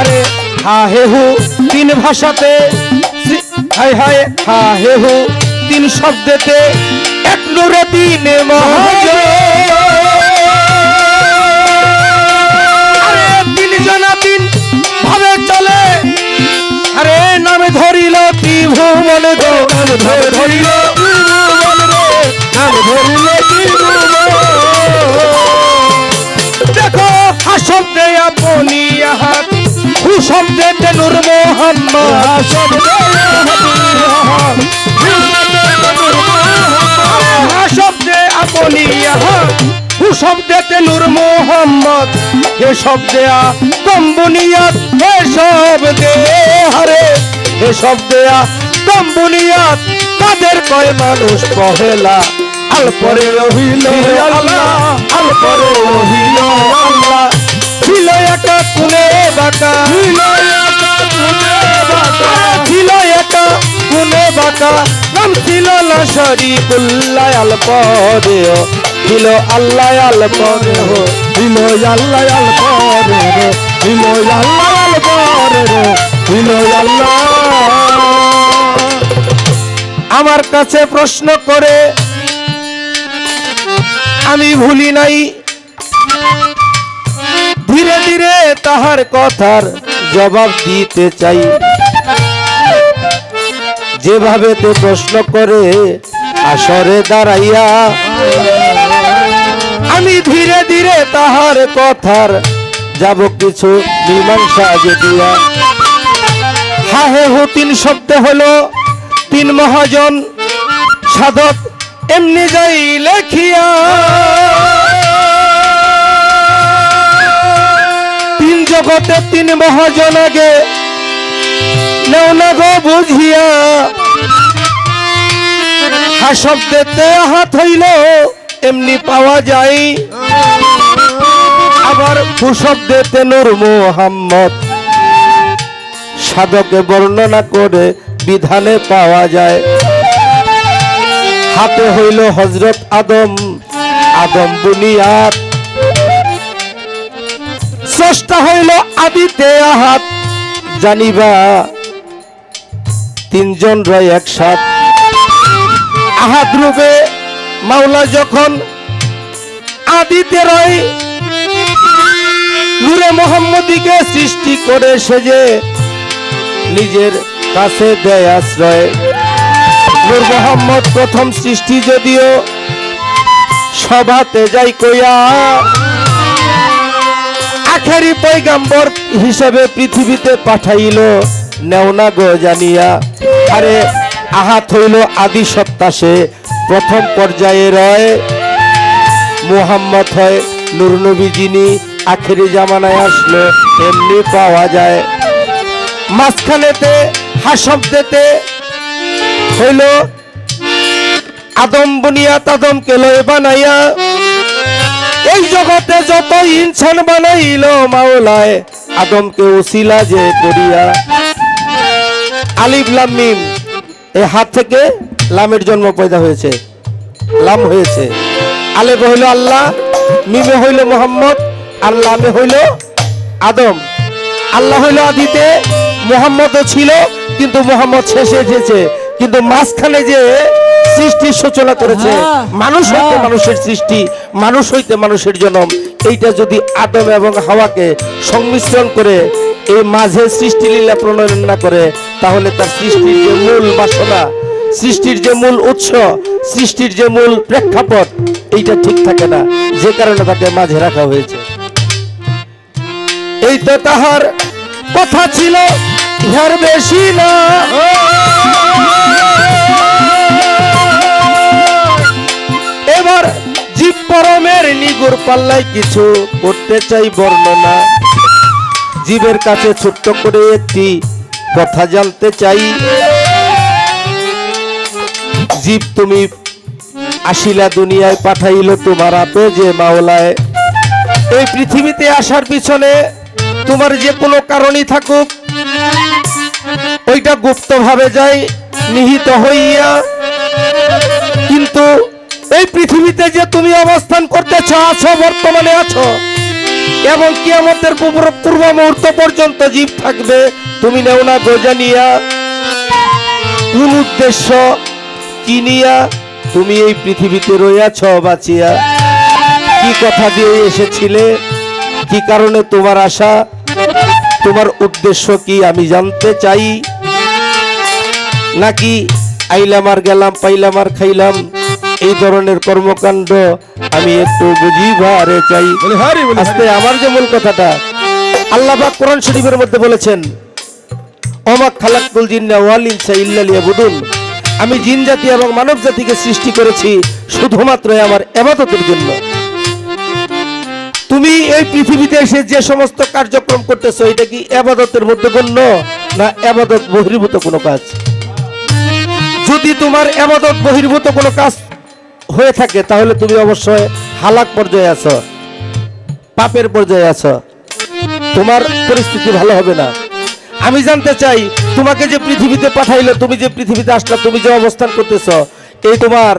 Speaker 2: আরে হা হে হু তিন ভাষাতে হায় হায় হা হে হু তিন শব্দেতে এক নূরে তিনে মহাজ আরে তিনজন তিন ভাবে চলে আরে নামে ধরিল ত্রিভুবন গো নাম ধরিল ত্রিভুবন গো নাম ধরিল ত্রিভুবন দেখো হা শব্দে আপনি হাত হু শব্দেতে নূর মোহাম্মদ হা শব্দে শব্দে আপনি হু শব্দেতে নূর মোহাম্মদ হে শব্দে কম্বুনিয়াত হে শব্দে হরে হে শব্দে কম্বুনিয়াত তাদের কয় মানুষ পহেলা আল পরে হইল আল্লাহ আল পরে হইল আল্লাহ ছিল একা কুলে বাটা ছিল একা কুলে বাটা নাম ছিল না শরীফুল্লাহ আল পরে দিল আল্লাহ আল করে হো,
Speaker 3: দিল আল্লাহ আল করে রে, দিল আল্লাহ আল করে রে, দিল আল্লাহ।
Speaker 2: আমার কাছে প্রশ্ন করে আমি ভুলি নাই, ধীরে ধীরে তাহার কথার জবাব দিতে চাই। যেভাবে তে প্রশ্ন করে আসরে দাঁড়াইয়া, আমি ধীরে ধীরে তাহার কথার যাব কিছু মীমাংসা যে দিয়া। হা হে হু তিন শব্দে হলো তিন মহাজন সাধক এমনি যাই লেখিয়া। তিন জগতে তিন মহাজন আগে নেও না গো বুঝিয়া। হা শব্দেতে হাত হইল এমনি পাওয়া যায়, আবার ফু শব্দেতে নূর মুহাম্মদ সাধকে বর্ণনা করে বিধানে পাওয়া যায়। হাতে হইল হযরত আদম, আদম বুনিয়াদ, স্রষ্টা হইল আদিতে আহাত, জানিবা তিনজন রয় একসাথ। আহাত রূপে মাওলা যখন আদিতে রয়, নূরে মোহাম্মদীকে সৃষ্টি করে সেজে নিজের কাছে দেয় আশ্রয়। নূর মোহাম্মদ প্রথম সৃষ্টি যদিও সভাতে যাই কইয়া, আখেরি পয়গাম্বর হিসেবে পৃথিবীতে পাঠাইল নেও না গো জানিয়া। আরে আহাত হইল আদি সত্তা, সে প্রথম পর্যায়ে রয়। মুহাম্মদ হয় নূর নবী, যিনি আখেরি জামানায় আসলো এমনি পাওয়া যায়। মাঝখানেতে হা শব্দেতে হইল আদম বুনিয়াত, আদমকে লয় বানাইয়া এই জগতে যত ইনসান বানাইল মাওলায় আদমকে ওসিলা যে করিয়া। আলিফ লাম মিম, এই হাত থেকে লামের জন্ম পয়দা হয়েছে, লাম হয়েছে। আলিফ হইল আল্লাহ, মিমে হইল মোহাম্মদ, আর লামে হইল আদম। আল্লাহ হইল আদিতে, মোহাম্মদও ছিল কিন্তু মোহাম্মদ শেষে এসেছে। কিন্তু মাঝখানে যে সৃষ্টির সূচনা করেছে, মানুষ হইতে মানুষের সৃষ্টি, মানুষ হইতে মানুষের জন্ম, এইটা যদি আদম এবং হাওয়াকে সংমিশ্রণ করে এই মাঝে সৃষ্টি লীলা প্রণয়ন না করে, তাহলে তার সৃষ্টির যে মূল বাসনা, সৃষ্টির যে মূল উৎস, সৃষ্টির যে মূল প্রেক্ষাপট, এইটা ঠিক থাকে না, যে কারণে তাকে মাঝে রাখা হয়েছে। এই তো তাহার কথা ছিল, ইহার বেশি না। এবার জীব পরমের নিগুর পাল্লায় কিছু করতে চাই বর্ণনা। জীবের কাছে ছোট্ট করে একটি কথা জানতে চাই। জীব তুমি আসিলা দুনিয়ায়, পাঠাইল তোমার আপে যে মাওলায়। এই পৃথিবীতে আসার পিছনে তোমার যে কোনো কারণই থাকুক, ওইটা গুপ্ত ভাবে যায় নিহিত হইয়া। কিন্তু এই পৃথিবীতে যে তুমি অবস্থান করতেছ, আছো, বর্তমানে আছো, এবং কিয়ামতের পূর্ব মুহূর্ত পর্যন্ত জীব থাকবে, তুমি নেও না গো জানিয়া। কোন উদ্দেশ্য কি নিয়া তুমি এই পৃথিবীতে রইয়াছ বাঁচিয়া? কি কথা দিয়ে এসেছিলে? কি কারণে তোমার আশা? তোমার উদ্দেশ্য কি আমি জানতে চাই। নাকি আইলাম আর গেলাম, পাইলাম আর খাইলাম, এই ধরনের কর্মকাণ্ড আমি একটু বুঝিবারে চাই। আজকে আমার যে মূল কথাটা, আল্লাহ পাক কোরআন শরীফের মধ্যে বলেছেন, ওমা খালাকতুল জিন্না ওয়াল ইনসা ইল্লা লিয়াবুদুন, আমি জিন জাতি এবং মানব জাতিকে সৃষ্টি করেছি শুধুমাত্র আমার ইবাদতের জন্য। তুমি এই পৃথিবীতে এসে যে সমস্ত কার্যক্রম করতেছো, এটা কি ইবাদতের মধ্যে গণ্য না ইবাদত বহির্ভূত কোনো কাজ? যদি তোমার ইবাদত বহির্ভূত কোনো কাজ হয়ে থাকে, তাহলে তুমি অবশ্যই হালাক পর্যায়ে আছো, পাপের পর্যায়ে আছো, তোমার পরিস্থিতি ভালো হবে না। আমি জানতে চাই, তোমাকে যে পৃথিবীতে পাঠাইলো, তুমি যে পৃথিবীতে আসলা, তুমি যে অবস্থান করতেছ, এই তোমার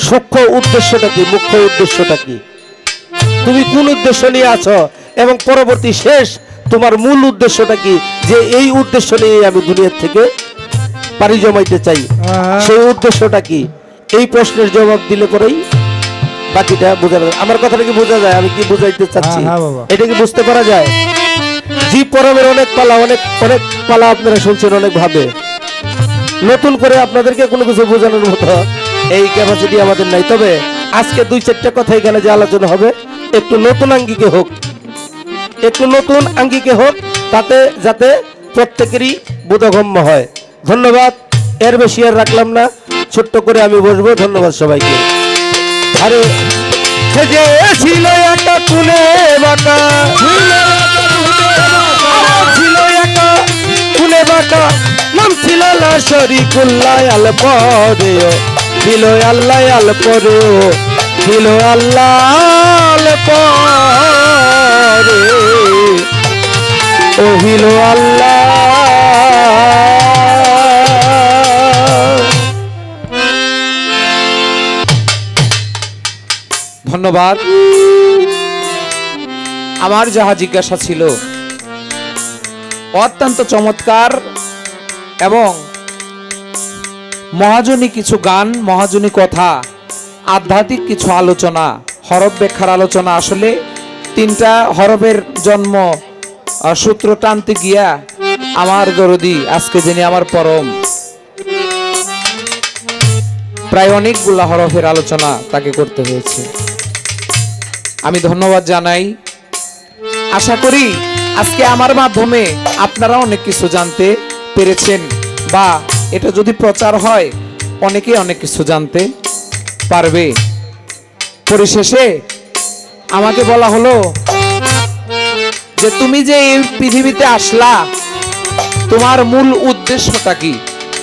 Speaker 2: সূক্ষ্ম উদ্দেশ্যটা কি, মুখ্য উদ্দেশ্যটা কি, তুমি কোন উদ্দেশ্য নিয়ে আছো, এবং পরবর্তী শেষ তোমার মূল উদ্দেশ্যটা কি, যে এই উদ্দেশ্য নিয়ে আমি দুনিয়ার থেকে পাড়ি জমাইতে চাই, সেই উদ্দেশ্যটা কি? এই প্রশ্নের জবাব দিলে পরেই বাকিটা বোঝা যায়। আমার কথাটা কি বোঝা যায় আমি কি বুঝাইতে চাচ্ছি?
Speaker 3: হ্যাঁ, বাবা।
Speaker 2: এটা কি বুঝতে পারা যায়? জীব পরমের অনেক পালা, অনেক অনেক পালা আপনারা শুনছেন অনেক ভাবে। নতুন করে আপনাদেরকে কোনো কিছু বোঝানোর মতো এই ক্যাপাসিটি আমাদের নাই। তবে আজকে 2-4টা কথা এখানে যে আলোচনা হবে, একটু নতুন আঙ্গিকে হোক, একটু নতুন আঙ্গিকে হোক, তাতে যাতে প্রত্যেকেরই বোধগম্য হয়। ধন্যবাদ, এর বেশি আর রাখলাম না, ছোট্ট করে আমি বসবো। ধন্যবাদ সবাইকে। আরে সে যে ছিল একটা কুলে বাঁকা, ছিল একটা কুলে বাঁকা, নাম ছিল না শরীকুল্লাহ আল পরেও, ছিল আল্লাহ আল পরেও, ছিল আল্লাহ আল পরে, ও হিল আল্লাহ।
Speaker 1: ধন্যবাদ। আমার যাহা জিজ্ঞাসা ছিল অত্যন্ত চমৎকার এবং মহাজনী কিছু গান, মহাজনী কথা, আধ্যাত্মিক কিছু আলোচনা, হরফ ব্যাখ্যার আলোচনা। আসলে 3টা হরফের জন্ম সূত্র টানতে গিয়া আমার দরদি আজকে যিনি আমার পরম, প্রায় অনেকগুলা হরফের আলোচনা তাকে করতে হয়েছে। আমি ধন্যবাদ জানাই। আশা করি আজকে আমার মাধ্যমে আপনারা অনেক কিছু জানতে পেরেছেন, বা এটা যদি প্রচার হয় অনেকে অনেক কিছু জানতে পারবে। পরিশেষে আমাকে বলা হলো যে তুমি যে এই পৃথিবীতে আসলা, তোমার মূল উদ্দেশ্যটা কি,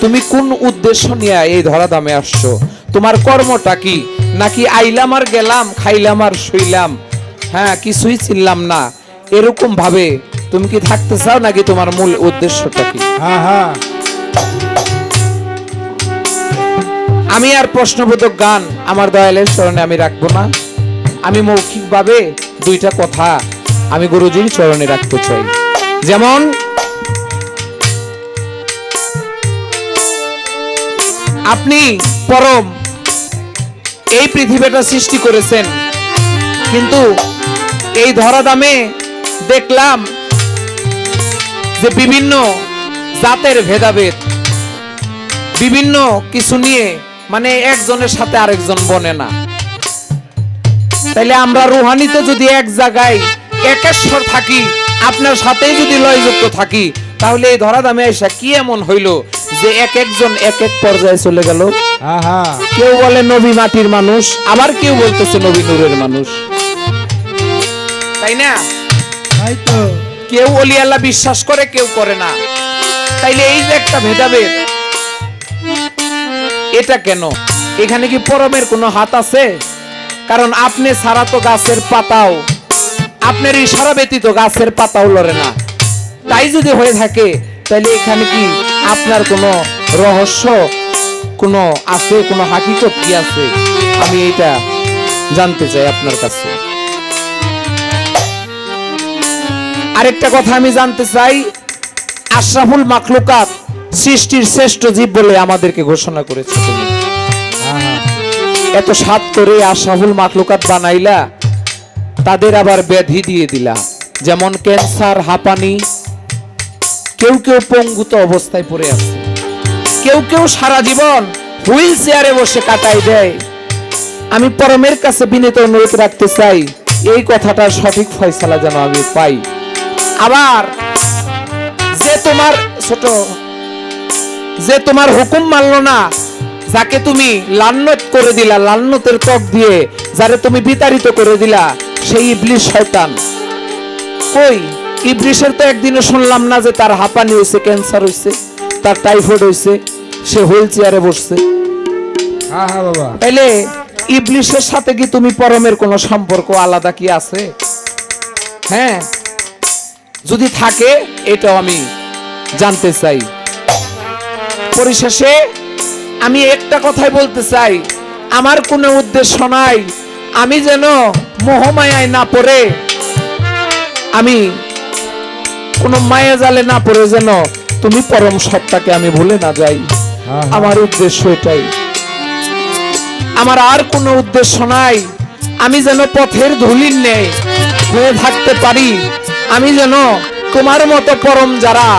Speaker 1: তুমি কোন উদ্দেশ্য নিয়ে এই ধরাধামে আসছো, তোমার কর্মটা কি, নাকি আইলাম আর গেলাম, খাইলাম আর শুইলাম, হ্যাঁ কিছুই চিনলাম না, এরকম ভাবে তুমি কি থাকতে চাও, নাকি তোমার মূল উদ্দেশ্যটা কি? আমি আর প্রশ্নবোধক গান আমার দয়ালের চরণে আমি রাখবো না। আমি মৌখিকভাবে 2টা কথা আমি গুরুজির চরণে রাখতে চাই। যেমন আপনি পরম এই পৃথিবীটা সৃষ্টি করেছেন, কিন্তু এই ধরাধামে দেখলাম যে বিভিন্ন জাতের ভেদাভেদ, বিভিন্ন কিছু নিয়ে, মানে একজনের সাথে আরেকজন বনে না। তাইলে আমরা রুহানিতে যদি এক জায়গায় একেশ্বর থাকি, আপনার সাথেই যদি লয়যুক্ত থাকি, তাহলে এই ধরাধামে এসে কি এমন হইল যে একজন এক এক পর্যায়ে চলে গেল? কেউ বলে নবী মাটির মানুষ, আবার কেউ বলতেছে নবী নূরের মানুষ, তাই না? কেউ ওলি আল্লাহ বিশ্বাস করে, কেউ করে না। তাইলে এই যে একটা ভেদাভেদ, এটা কেন? এখানে কি পরমের কোনো হাত আছে? কারণ আপনি ছাড়া তো গাছের পাতাও, আপনার ইশারা ব্যতীত গাছের পাতাও লড়ে না। তাই যদি হয়ে থাকে, তাহলে এখানে কি আপনার কোনো রহস্য কোনো আছে, কোনো হাকিকত কি আছে? আমি এটা জানতে চাই আপনার কাছে। আরেকটা কথা আমি জানতে চাই, আশরাফুল মাখলুকাত, সৃষ্টির শ্রেষ্ঠ জীব বলে আমাদেরকে ঘোষণা করেছে তুমি। এত সাত করে আশরাফুল মাখলুকাত বানাইলা, তাদের আবার ব্যাধি দিয়ে দিলা, যেমন ক্যান্সার, হাঁপানি, কেউ কেউ পঙ্গুত অবস্থায় পড়ে আছে, কেউ কেউ সারা জীবন হুইল চেয়ারে বসে কাটাই দেয়। আমি পরমের কাছে বিনীত অনুরোধ রাখতে চাই, এই কথাটার সঠিক ফয়সালা যেন আমি পাই। আবার যে তোমার ছোট, যে তোমার হুকুম মানলো না, যাকে তুমি লান্নত করে দিলা, লান্নতের ত্বক দিয়ে যারে তুমি বিতাড়িত করে দিলা, সেই ইবলিস শয়তান কই? ইবলিসের তো একদিনও শুনলাম না যে তার হাঁপানি হয়েছে, ক্যান্সার হয়েছে, তার টাইফয়েড হয়েছে, সে হুইল চেয়ারে বসছে। তাইলে ইবলিসের সাথে কি তুমি পরমের কোনো সম্পর্ক আলাদা কি আছে? হ্যাঁ, যদি থাকে এটাও আমি জানতে চাই। পরিশেষে আমি একটা কথাই বলতে চাই, আমার কোনো উদ্দেশ্য নাই, আমি যেন মোহমায়ায় না পড়ে, আমি কোনো মায়া জালে না পড়ে যেন তুমি পরম সত্তাকে আমি ভুলে না যাই। আমার উদ্দেশ্য এটাই, আমার আর কোনো উদ্দেশ্য নাই। আমি যেন পথের ধুলির নেই হয়ে থাকতে পারি, আমি যেন তোমার মতো পরম যারা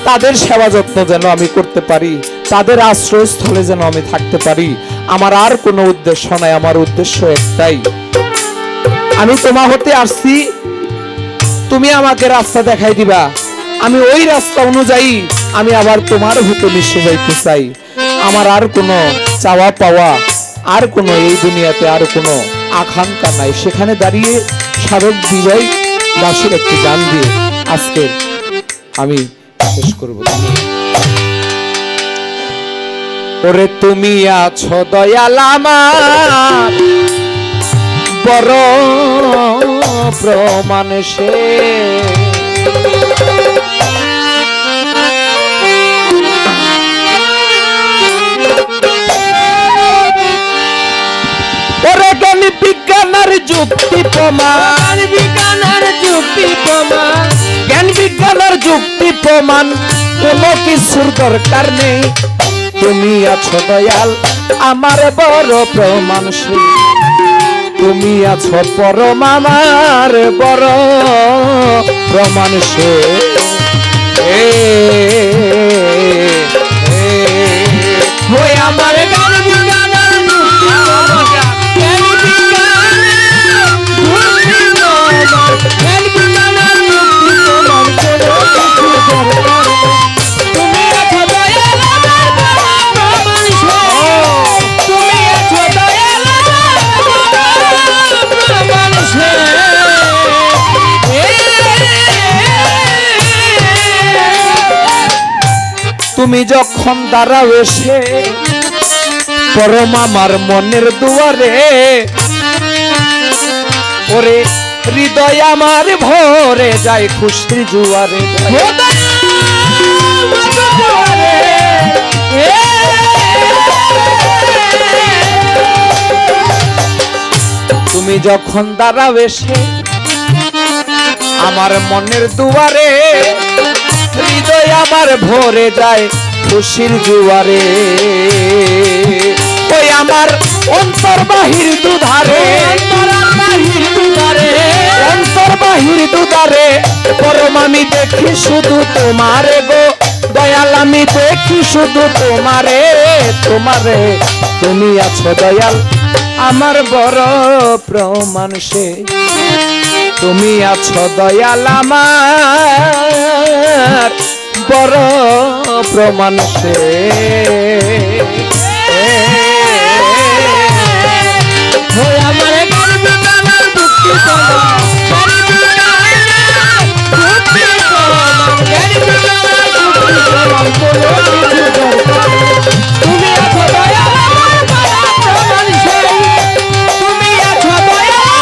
Speaker 1: তাদের সেবা যত্ন যেন আমি করতে পারি, তাদের আশ্রয়স্থলে যেন আমি থাকতে পারি। আমার আর কোনো উদ্দেশ্য নাই, আমার উদ্দেশ্য একটাই, আমি তোমা হতে আসছি, তুমি আমাকে রাস্তা দেখাই দিবা, আমি ওই রাস্তা অনুযায়ী আমি আবার তোমার হতে মিশে যাইতে চাই। আমার আর কোনো চাওয়া পাওয়া, আর কোনো এই দুনিয়াতে আর কোনো আকাঙ্ক্ষা নাই। সেখানে দাঁড়িয়ে সাধক বিজয় দাসের একটি গান দিয়ে আজকে আমি শেষ করব। ওরে তুমি আছো দয়াল আমার বড় প্রমাণ সে, ওরে জ্ঞান বিজ্ঞানের যুক্তি প্রমাণ, বিজ্ঞানের যুক্তি প্রমাণ, জ্ঞান বিজ্ঞানের যুক্তি প্রমাণ কোনো কিছুর দরকার নেই। তুমি আছো দয়াল আমার বড় প্রমাণ সে, তুমি আছো পরম আমার বড় প্রমাণ সে। ওই আমার জ্ঞান বিজ্ঞানের যুক্তি প্রমাণ, জ্ঞান বিজ্ঞানের যুক্তি প্রমাণ, জ্ঞান বিজ্ঞানের যুক্তি প্রমাণ কোনো কিছুর দরকার নেই। তুমি আছো দয়াল আমার বড় প্রমাণ সে, তুমি আছো দয়াল আমার বড় প্রমাণ সে। তুমি যখন দাঁড়াও এসে পরম আমার মনের দুয়ারে, ওরে হৃদয় আমার ভরে যায় খুশির জুয়ারে। তুমি যখন দাঁড়াও এসে আমার মনের দুয়ারে, হৃদয় আমার ভরে যায় খুশির জুয়ারে। ওই আমার অন্তর বাহির দুধারে, অন্তর বাহির দুধারে পরম আমি দেখি শুধু তোমারে গো দয়াল, আমি দেখি শুধু তোমারে, তোমারে। তুমি আছো দয়াল আমার বড় প্রমাণ সে, তুমি আছো দয়াল আমার বড় প্রমাণ সে। আমার জ্ঞান বিজ্ঞানের যুক্তি প্রমাণ, জ্ঞান বিজ্ঞানের যুক্তি প্রমাণ, জ্ঞান বিজ্ঞানের যুক্তি প্রমাণ কোনো কিছু দরকার নেই। তুমি আছো দয়াল আমার বড় প্রমাণ সে, তুমি আছো দয়াল আমার বড়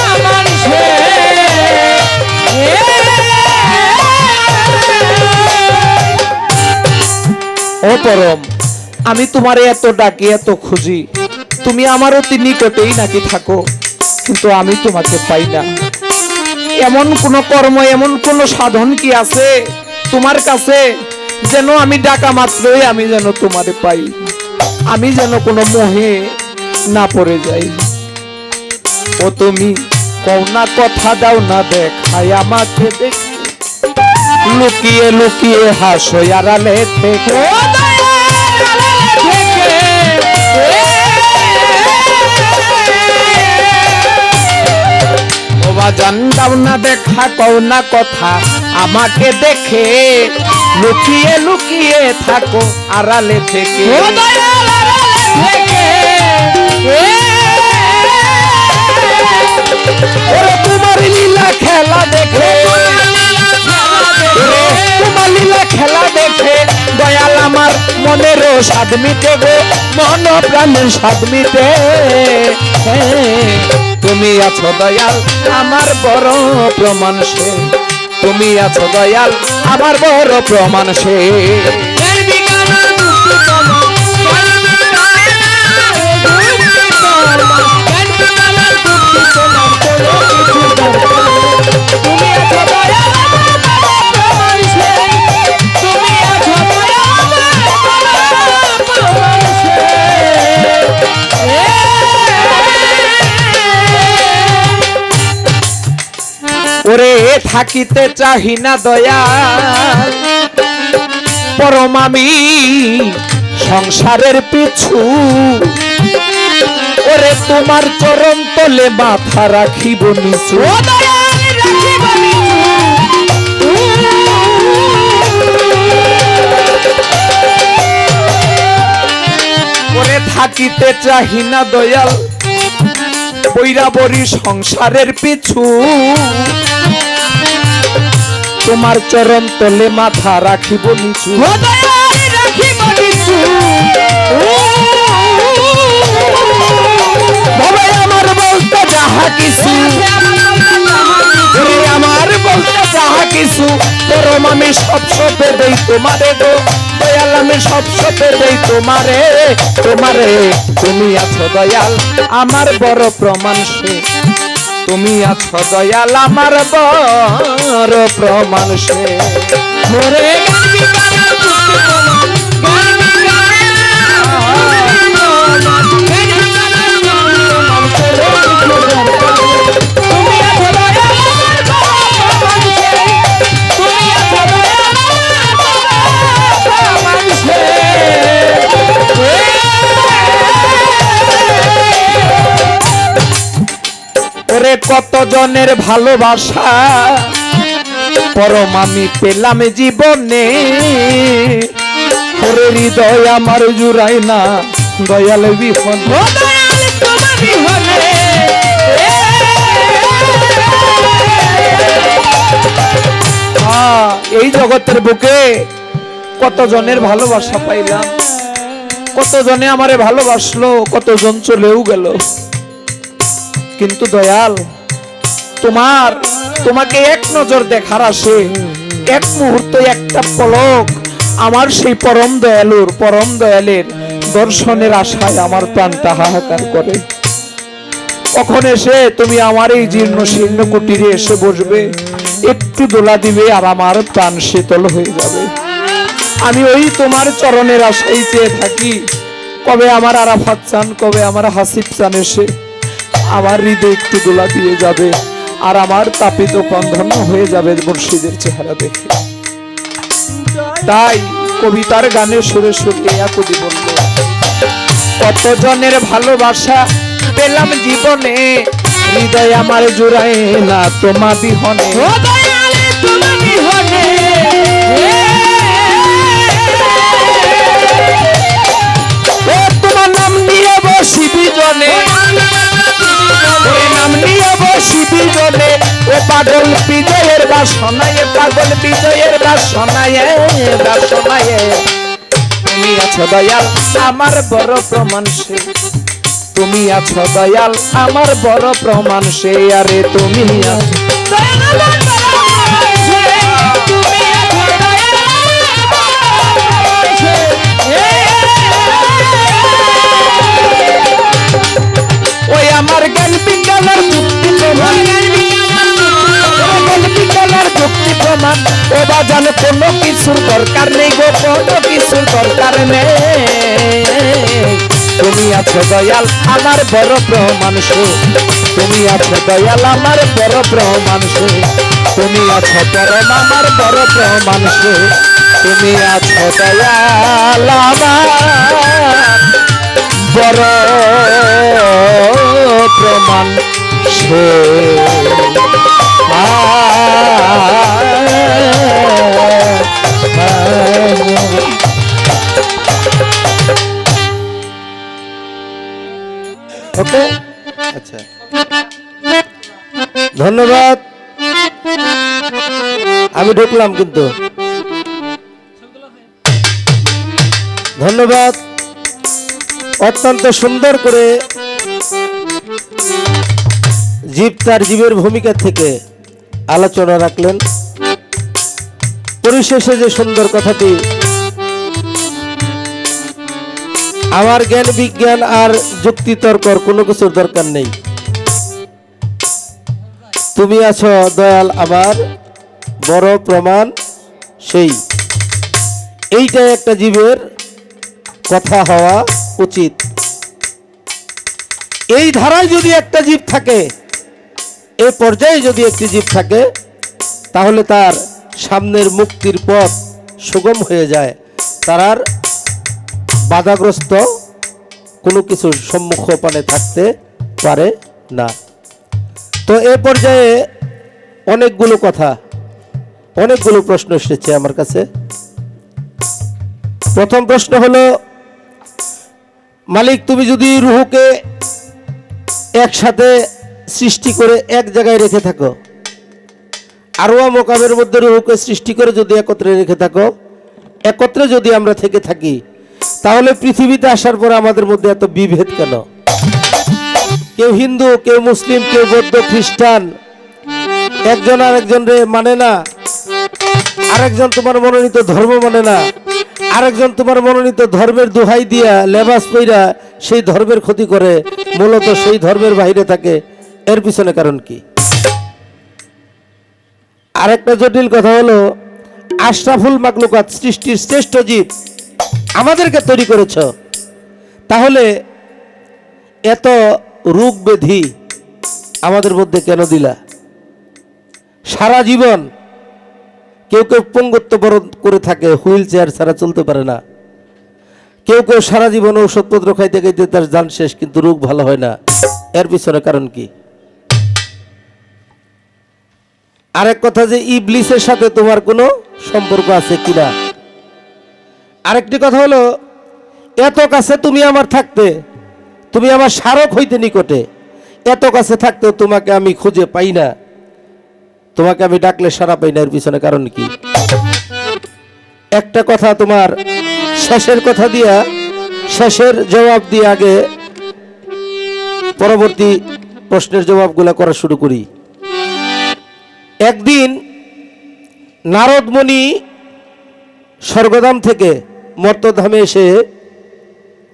Speaker 1: প্রমাণ সে। ও পরম, আমি তোমারে এত ডাকি এত খুঁজি, তুমি আমার অতি নিকটেই নাকি থাকো, কিন্তু আমি তোমাকে পাই না। এমন কোন কর্ম, এমন কোন সাধন কি আছে তোমার কাছে যেন আমি ডাকা মাত্রই আমি যেন তোমারে পাই, আমি যেন কোনো মোহে না পড়ে যাই। ও তুমি কও না কথা দাও না দেখায় আমাকে দেখে, লুকিয়ে লুকিয়ে হাসো আড়ালে থেকে। বাজান দাও না দেখা, কও না কথা আমাকে দেখে, লুকিয়ে লুকিয়ে থাকো আড়ালে থেকে। তোমার লীলা খেলা দেখে, তোমার লীলা খেলা দেখে দয়াল আমার মনেরও স্বাদ মিটে গো, মন প্রাণের স্বাদ মিটে। তুমি আছো দয়াল আমার বড় প্রমাণ সে, তুমি আছো দয়াল আমার বড় প্রমাণ সে। ওরে থাকিতে চাহি না দয়া পরম আমি সংসারের পিছু ওরে তোমার চরণ তলে মাথা রাখিব নিচু ওরে থাকিতে চাহি না দয়াল বৈরাবরী সংসারের পিছু তোমার চরণ তলে মাথা রাখিব নিচু ভবে আমার বলতে যাহা কিছু আমার বলতে যাহা কিছু পরম আমি সব সপে দেই তোমারে গো দয়াল আমি সব সপে দেই তোমারে তোমারে তুমি আছো দয়াল আমার বড় প্রমাণ সে তুমি আছো দয়াল আমার বড় প্রমাণ সে মোরে ওরে কত জনের ভালোবাসা পরম আমি পেলাম জীবনে ওরে হৃদয় আমার জুড়াই না দয়াল বিপদ এই জগতের বুকে কত জনের ভালোবাসা পাইলাম কত জনে আমারে ভালোবাসলো কতজন চলেও গেল কিন্তু দয়াল তোমাকে এক নজর দেখার আসে এক মুহূর্ত একটা পলক আমার সেই পরম দয়ালের দর্শনের আশায় আমার প্রাণটা হাহাকার করে কখন এসে তুমি আমার এই জীর্ণ শীর্ণ কুটিরে এসে বসবে একটু দোলা দিবে আর আমার প্রাণ শীতল হয়ে যাবে আমি ওই তোমার চরণের আশায় চেয়ে থাকি কবে আমার আরাফাত চান কবে আমার হাসিব চান এসে আমার হৃদয় একটু দোলা দিয়ে যাবে আর আমার তাপিত প্রাণধন্য হয়ে যাবে মুর্শিদের চেহারা দেখে তাই কবিতার গানে সুরে সুরে কবি বলল কত জনের ভালোবাসা পেলাম জীবনে হৃদয় আমার জোড়ায় না তোমা বিহনে তোমার নাম নিয়ে বসি বিজনে নাম নিয়ে বসি বিজনে ও পাগল বিজয়ের বাসনায় পাগল বিজয়ের বাসনায় তুমি আছো দয়াল আমার বড় প্রমাণ সে তুমি আছো দয়াল আমার বড় প্রমাণ সে আরে তুমি আছো ওই আমার জ্ঞান বিজ্ঞানের যুক্তি প্রমাণ যুক্তি প্রমাণ ও বাজান কোনো কিছুর দরকার নেই গো কোনো কিছুর দরকার নেই তুমি আছো দয়াল আমার বড় প্রমাণ সে তুমি আছো দয়াল আমার বড় প্রমাণ সে তুমি আছো পরম আমার বড় প্রমাণ সে তুমি আছো দয়াল আমার বড় প্রমাণ সে
Speaker 2: ওকে আচ্ছা ধন্যবাদ আমি ঢুকলাম কিন্তু ধন্যবাদ অত্যন্ত সুন্দর করে জীব তার জীবের ভূমিকা থেকে আলোচনা রাখলেন পরিশেষে যে সুন্দর কথাটি আমার জ্ঞান বিজ্ঞান আর যুক্তি তর্কর কোনো কিছুর দরকার নেই তুমি আছো দয়াল আমার বড় প্রমাণ সেই এইটাই একটা জীবের কথা হওয়া উচিত এই ধারায় যদি একটা জীব থাকে এই পর্যায়ে যদি একটি জীব থাকে তাহলে তার সামনের মুক্তির পথ সুগম হয়ে যায়, তার আর বাধাগ্রস্ত কোনো কিছুর সম্মুখপানে থাকতে পারে না। তো এ পর্যায়ে অনেকগুলো কথা, অনেকগুলো প্রশ্ন এসেছে আমার কাছে। প্রথম প্রশ্ন হলো, মালিক তুমি যদি রুহুকে একসাথে সৃষ্টি করে এক জায়গায় রেখে থাকো, আরওয়া মোকামের মধ্যে রুহুকে সৃষ্টি করে যদি একত্রে রেখে থাকো, একত্রে যদি আমরা থেকে থাকি, তাহলে পৃথিবীতে আসার পরে আমাদের মধ্যে এত বিভেদ কেন? কেউ হিন্দু, কেউ মুসলিম, কেউ বৌদ্ধ, খ্রিস্টান, একজন আরেকজনরে মানে না, আরেকজন তোমার মনোনীত ধর্ম মানে না, আরেকজন তোমার মনোনীত ধর্মের দোহাই দিয়া লেবাস পইরা সেই ধর্মের ক্ষতি করে, মূলত সেই ধর্মের বাইরে থাকে। এর পিছনে কারণ কি? আরেকটা জটিল কথা হলো, আশরাফুল মাকলুকাত, সৃষ্টির শ্রেষ্ঠ জীব আমাদেরকে তৈরি করেছ, তাহলে এত রোগ ব্যাধি আমাদের মধ্যে কেন দিলা? সারা জীবন কেউ কেউ পঙ্গুত্ব বরণ করে থাকে, হুইল চেয়ার ছাড়া চলতে পারে না। কেউ কেউ সারা জীবন ঔষধপত্র খাইতে খাইতে তার জান শেষ, কিন্তু রোগ ভালো হয় না। এর পিছনে কারণ কি? আরেক কথা যে ইবলিসের সাথে তোমার কোনো সম্পর্ক আছে কিনা। আরেকটি কথা হলো, এত কাছে তুমি আমার থাকতে, তুমি আমার স্মারক হইতে নিকটে, এত কাছে থাকতেও তোমাকে আমি খুঁজে পাই না, তোমাকে আমি ডাকলে সাড়া পাই না। এর পিছনে কারণ কি? একটা কথা তোমার শেষের কথা দিয়া, শেষের জবাব দিয়ে আগে পরবর্তী প্রশ্নের জবাবগুলো করা শুরু করি। একদিন নারদ মুনি স্বর্গধাম থেকে মর্তধামে এসে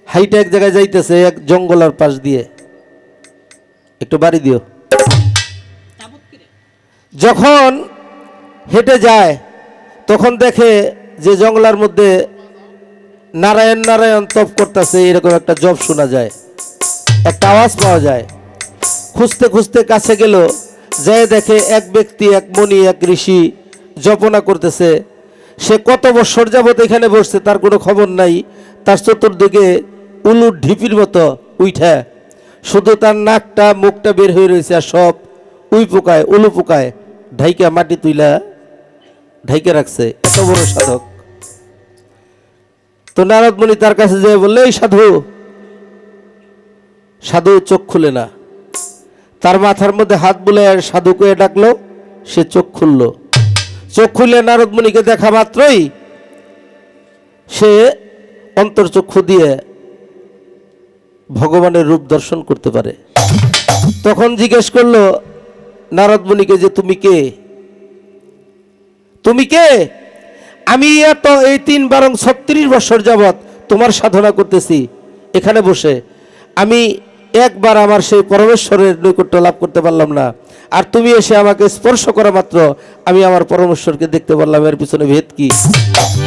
Speaker 2: হাইটা এক জায়গায় যাইতেছে, এক জঙ্গলের পাশ দিয়ে। একটু বাড়ি দিও। যখন হেঁটে যায় তখন দেখে যে জঙ্গলার মধ্যে নারায়ণ নারায়ণ তপ করতেছে, এরকম একটা জপ শোনা যায়, একটা আওয়াজ পাওয়া যায়। খুঁজতে খুঁজতে কাছে গেল, যায় দেখে এক ব্যক্তি, এক মণি, এক ঋষি জপনা করতেছে। সে কত বছর যাবত এখানে বসছে তার কোনো খবর নাই। তার চতুর্দিকে উলুর ঢিপির মতো উইঠা, শুধু তার নাকটা মুখটা বের হয়ে রয়েছে, আর সব উই পোকায় উলু পোকায় ঢাইকা মাটি তুইলা ঢাইকে রাখছে। এত বড় সাধক। তো নারদ মুনি তার কাছে যেয়ে বললে, এই সাধু। সাধু চোখ খুলে না। তার মাথার মধ্যে হাত বুলে সাধুকে ডাকলো, সে চোখ খুলল। চোখ খুলে নারদ মুনিকে দেখা মাত্রই সে অন্তর্চক্ষু দিয়ে ভগবানের রূপ দর্শন করতে পারে। তখন জিজ্ঞেস করলো নারদ মুনিকে যে, তুমি কে? তুমি কে? আমি এত এই 3-36 বছর যাবৎ তোমার সাধনা করতেছি এখানে বসে, আমি একবার আমার সেই পরমেশ্বরের নৈকট্য লাভ করতে পারলাম না, আর তুমি এসে আমাকে স্পর্শ করা মাত্র আমি আমার পরমেশ্বরকে দেখতে পারলাম। এর পিছনে ভেদ কি?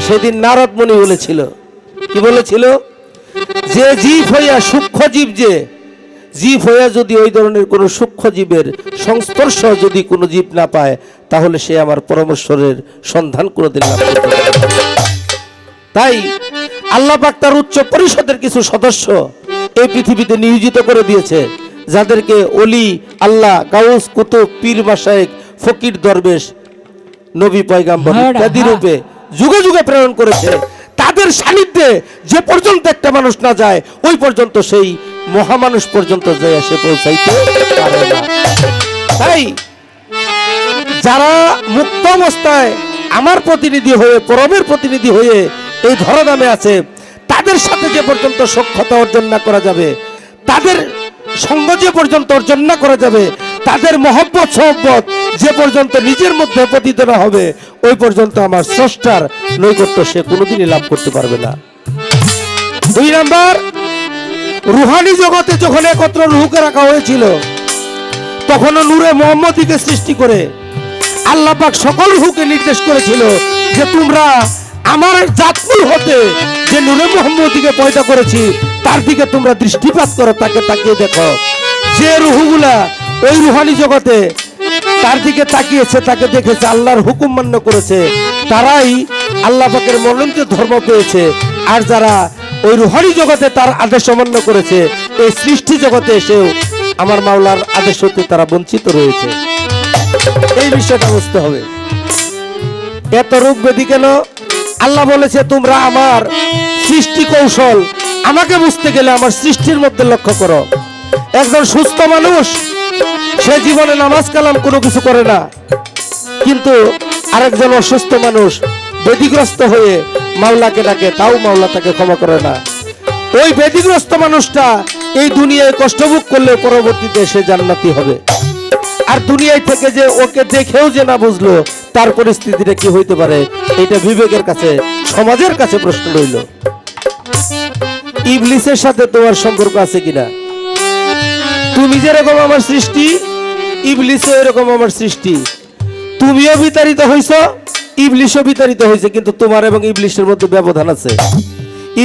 Speaker 2: সেদিন নারদ মুনি বলেছিল, কি বলেছিল? যে জীব হইয়া সূক্ষ্ম জীব, যে জীব হইয়া যদি ওই ধরনের কোনো সূক্ষ্ম জীবের সংস্পর্শ যদি কোনো জীব না পায়, তাহলে সে আমার পরমেশ্বরের সন্ধান কোনোদিন লাভ করতে পারে না। তাই আল্লাহ পাক তার উচ্চ পরিষদের কিছু সদস্য এই পৃথিবীতে নিয়োজিত করে দিয়েছে, যাদেরকে অলি, আল্লাহ, গাউস, কুতুব, পীর, মাশায়েখ, ফকির, দরবেশ, নবী, পয়গাম্বর ইত্যাদি রূপে যুগে যুগে প্রেরণ করেছে। তাদের সান্নিধ্যে যে পর্যন্ত একটা মানুষ না যায়, ওই পর্যন্ত সেই মহামানুষ পর্যন্ত যায় সে পৌঁছাইতে পারে না। তাই যারা মুক্ত অবস্থায় আমার প্রতিনিধি হয়ে, পরমের প্রতিনিধি হয়ে এই ধরাধামে আছে, তাদের সাথে যে পর্যন্ত সখ্যতা অর্জন না করা যাবে, তাদের সঙ্গ যে পর্যন্ত অর্জন না করা যাবে, তাদের মহব্বত সহব্বত যে পর্যন্ত নিজের মধ্যে পতিত না হবে, ওই পর্যন্ত আমার স্রষ্টার নৈকট্য সে কোনোদিনই লাভ করতে পারবে না। 2 নাম্বার, রুহানি জগতে যখন একত্র রুহকে রাখা হয়েছিল, তখনও নূরে মোহাম্মদীকে সৃষ্টি করে আল্লাহ পাক সকল রুহকে নির্দেশ করেছিল যে তোমরা আমার জাতমূল হতে যে নূরে মোহাম্মদীকে পয়দা করেছি তার দিকে তোমরা দৃষ্টিপাত করো, তাকে তাকিয়ে দেখো। যে রুহগুলা ওই রুহানি জগতে তার দিকে তাকিয়েছে, তাকে দেখেছে, আল্লাহর হুকুম মান্য করেছে, তারাই আল্লাহ পাকের মনোনীত ধর্ম পেয়েছে। আর যারা ওই রুহানি জগতে তার আদেশ অমান্য করেছে, এই সৃষ্টি জগতে এসেও আমার মাওলার আদেশ হতে তারা বঞ্চিত রয়েছে। এই বিষয়টা বুঝতে হবে। এত রোগ ব্যাধি কেন? আল্লাহ বলেছে তোমরা আমার সৃষ্টি কৌশল আমাকে বুঝতে গেলে আমার সৃষ্টির মধ্যে লক্ষ্য করো। একজন সুস্থ মানুষ সে জীবনে নামাজ কালাম কোনো কিছু করে না, কিন্তু আরেকজন অসুস্থ মানুষ ব্যাধিগ্রস্ত হয়ে মাওলাকে ডাকে, তাও মাওলা তাকে ক্ষমা করে না। ওই ব্যাধিগ্রস্ত মানুষটা এই দুনিয়ায় কষ্টভোগ করলে পরবর্তীতে সে জান্নাতি হবে। আর দুনিয়ায় থেকে যে ওকে দেখেও যে না বুঝলো তার পরিস্থিতিটা কি হইতে পারে, এটা বিবেকের কাছে, সমাজের কাছে প্রশ্ন রইল। ইবলিসের সাথে তোমার সম্পর্ক আছে কিনা? তুমি যেরকম আমার সৃষ্টি, ইবলিসও এরকম আমার সৃষ্টি। তুমিও বিতাড়িত হইছ, ইবলিসও বিতাড়িত হয়েছে, কিন্তু তোমার এবং ইবলিসের মধ্যে ব্যবধান আছে।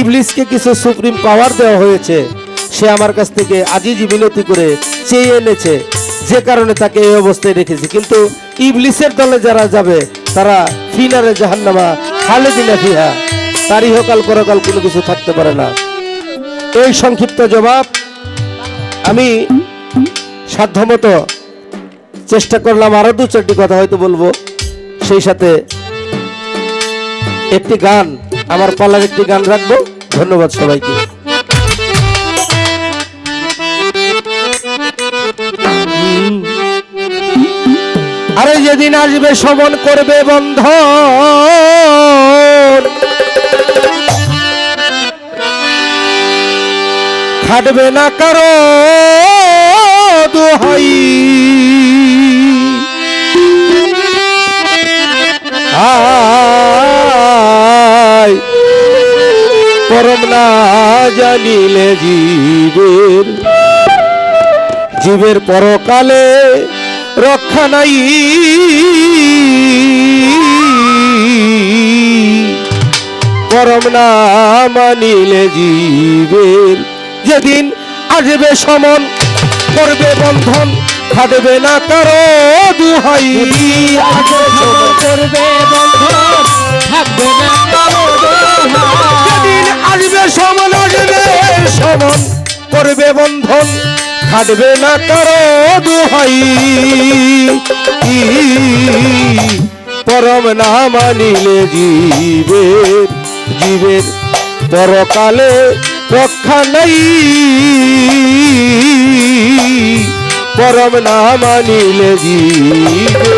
Speaker 2: ইবলিসকে কিছু সুপ্রিম পাওয়ার দেওয়া হয়েছে, সে আমার কাছ থেকে আজিজি মিনতি করে চেয়ে এনেছে, যে কারণে তাকে এই অবস্থায় রেখেছি। কিন্তু ইবলিসের দলে যারা যাবে তারা ফিনারে জাহান্নামা খালিদিনা ফিহা, তার ইহকাল পরকাল কোনো কিছু থাকতে পারে না। এই সংক্ষিপ্ত জবাব আমি সাধ্যমতো চেষ্টা করলাম। আরো দু চারটি কথা হয়তো বলবো, সেই সাথে একটি গান, আমার পালার একটি গান রাখবো। ধন্যবাদ সবাইকে। আরে যেদিন আসবে সমন করবে বন্ধন, খাটবে না কারো দোহাই, আয় পরম না জানিলে জীবের পরকালে রক্ষা নাই। পরম না মানিলে জীবের যেদিন আসবে সমন করবে বন্ধন, খাটবে না কারো দুহাই।
Speaker 1: করবে বন্ধন, থাকবে না কারো দোহাই।
Speaker 2: যেদিন আসবে সমন, আসবে সমন করবে বন্ধন, খাটবে না কারো দুহাই। পরম না মানিলে জীবের পরকালে রক্ষা নাই। পরম না মানিলে জীবের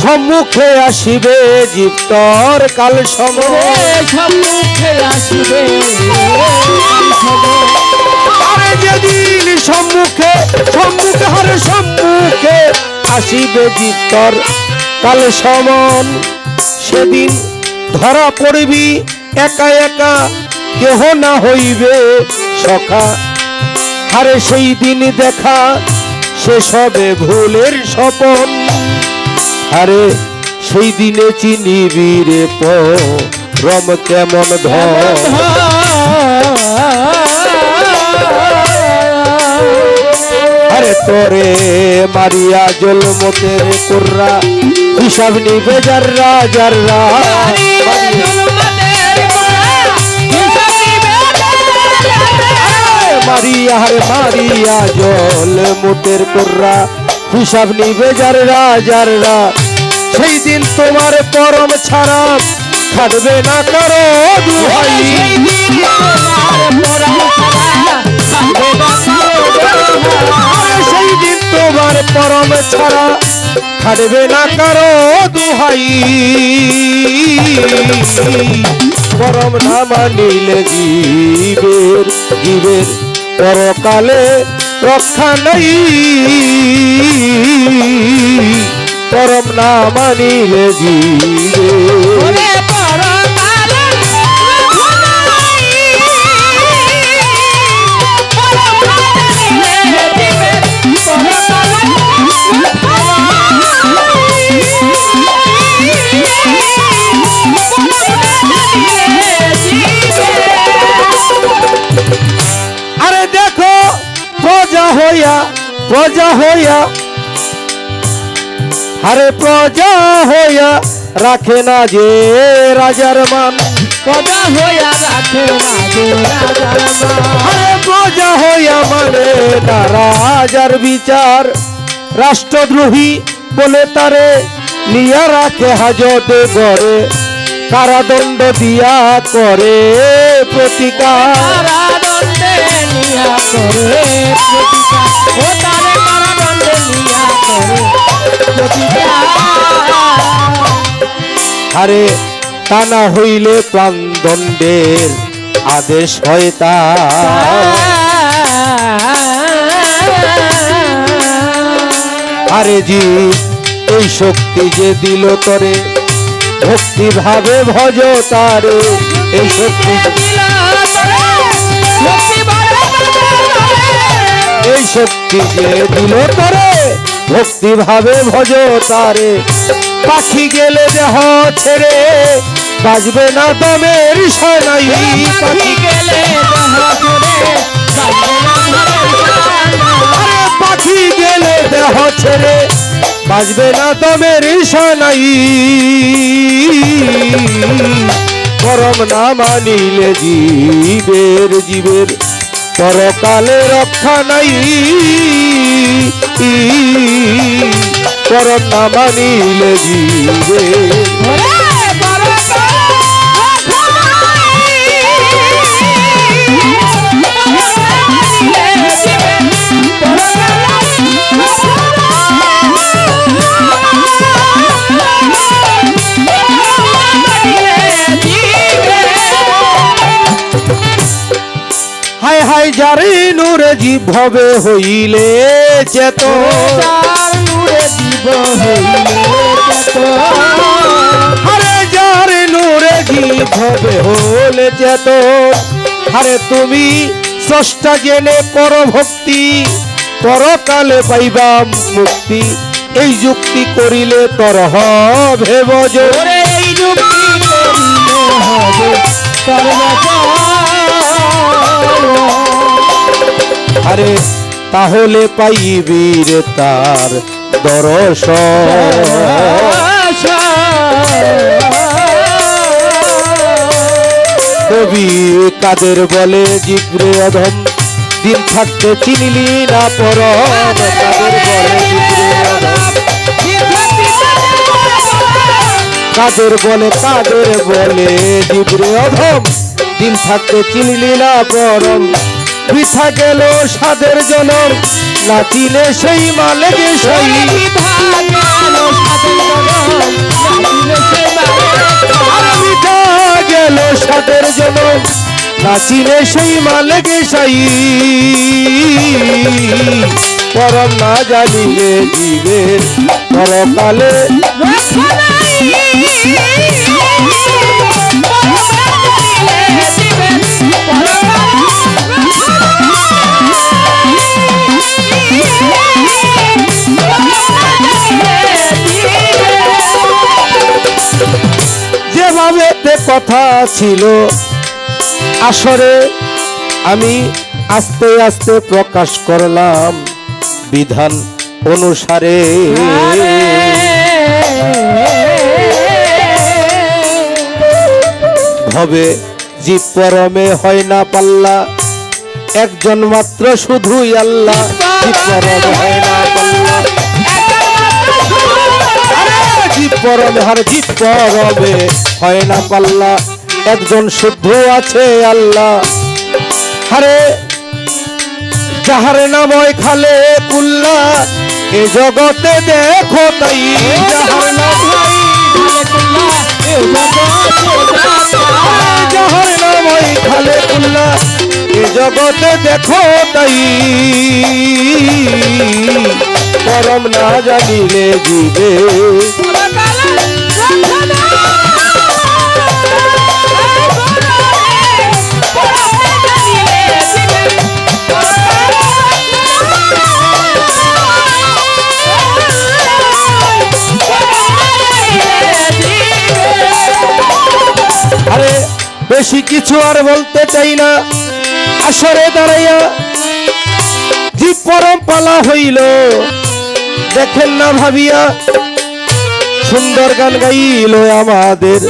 Speaker 2: সম্মুখে আসিবে জীব তর কাল সময়,
Speaker 1: সম্মুখে আসিবে
Speaker 2: আরে যেদিন সম্মুখে হারে সম্মুখে আসিবে জীব তর কাল সমন, সেদিন ধরা পড়বি একা একা, কেহ না হইবে সখা। আরে সেই দিন দেখা শেষ হবে ভুলের স্বপন, আরে সেই দিনে চিনিবি রে পরম কেমন ধন। আরে তোরে মারিয়া জলমতের কুর্রা, হিসাব নিবে যাররা যাররা। মারিয়া রে মারিয়া জলমতের কুর্রা, হিসাব নিবে যাররা যাররা। সেই দিন তোমার পরম ছাড়া খাটবে না কারো দুহাই। সেই দিন তোমার পরম ছাড়া খাটবে না কারো দুহাই। পরম না মানিলে জীবের পরকালে রক্ষা নাই। পরম না মানিলে জীবে
Speaker 1: পরম
Speaker 2: প্রজা হইয়া আরে প্রজা হইয়া রাখে না যে রাজার মান,
Speaker 3: প্রজা হইয়া রাখে না যে রাজার মান।
Speaker 2: আরে প্রজা হইয়া মানে না রাজার বিচার, রাষ্ট্রদ্রোহী বলে তারে নিয়া রাখে হাজতে গড়ে, কারাদণ্ড দিয়া করে প্রতিকার।
Speaker 3: কারাদণ্ডে নিয়া করে প্রতিকার, ও তারে কারাদণ্ডে নিয়া করে প্রতিকার।
Speaker 2: আরে তা না হইলে প্রাণদণ্ডের আদেশ হয় তার। আরে জি এই শক্তি যে দিল তরে, ভক্তি ভাবে ভজ তারে, এই শক্তি এই শক্তি যে দিল তরে, ভক্তি ভাবে ভজ তারে। পাখি গেলে দেহ ছেড়ে বাজবে না দমের সানাই, পাখি গেলে পাখি গেলে দেহ ছেড়ে বাজবে না দমের সানাই। পরম না মানিলে জীবের জীবের পরকালে রক্ষা নাই, পরম না মানিলে জীবের। হায় হায় যারে নূরে জীব হবে হইলে চেত,
Speaker 3: নূরে জীব হইলে চেত।
Speaker 2: আরে যারে নূরে জীব হবে হলে চেত। আরে তুমি স্রষ্টা জেনে কর ভক্তি, পরকালে পাইবা মুক্তি, এই যুক্তি করিলে তর হবে বজ।
Speaker 3: এই যুক্তি করিলে হবে তর বজ।
Speaker 2: আরে তাহলে পাইবি রে তার দর্শন। কবি কাদের বলে জিব্রে অধম, দিন থাকতে চিনিলি না পরম। কাদের বলে জিব্রে অধম, কাদের বলে জিব্রে অধম, দিন থাকতে চিনিলি না পরম। বৃথা গেল সাদের জনম, না চিনে সেই মালেকে সেই। বৃথা গেল সাদের জনম, না চিনে সেই মালেকে সাই। পরম না জানিলে জীবের পরকালে যেভাবে কথা ছিল আসরে, আমি আস্তে আস্তে প্রকাশ করলাম বিধান অনুসারে। ভবে জীব পরমে হয় না পাল্লা, একজন মাত্র শুধুই আল্লাহ। জীব পরমে হয় না পাল্লা, জীব পরমে জীব পরমে হয় না পাল্লা, একজন শুদ্ধ আছে আল্লাহ। হারে যাহার নাময় খালে কুল্লা, এ জগতে দেখো তাই। যাহার নাম যাহার নাময় খালে কুল্লা, এ জগতে দেখো তাই। পরম না জানিলে জীবে আরে বেশি কিছু আর বলতে চাই না। আসরে দাঁড়াইয়া জীব পরম পালা হইল দেখেন না ভাবিয়া সুন্দর গান গাইল আমাদের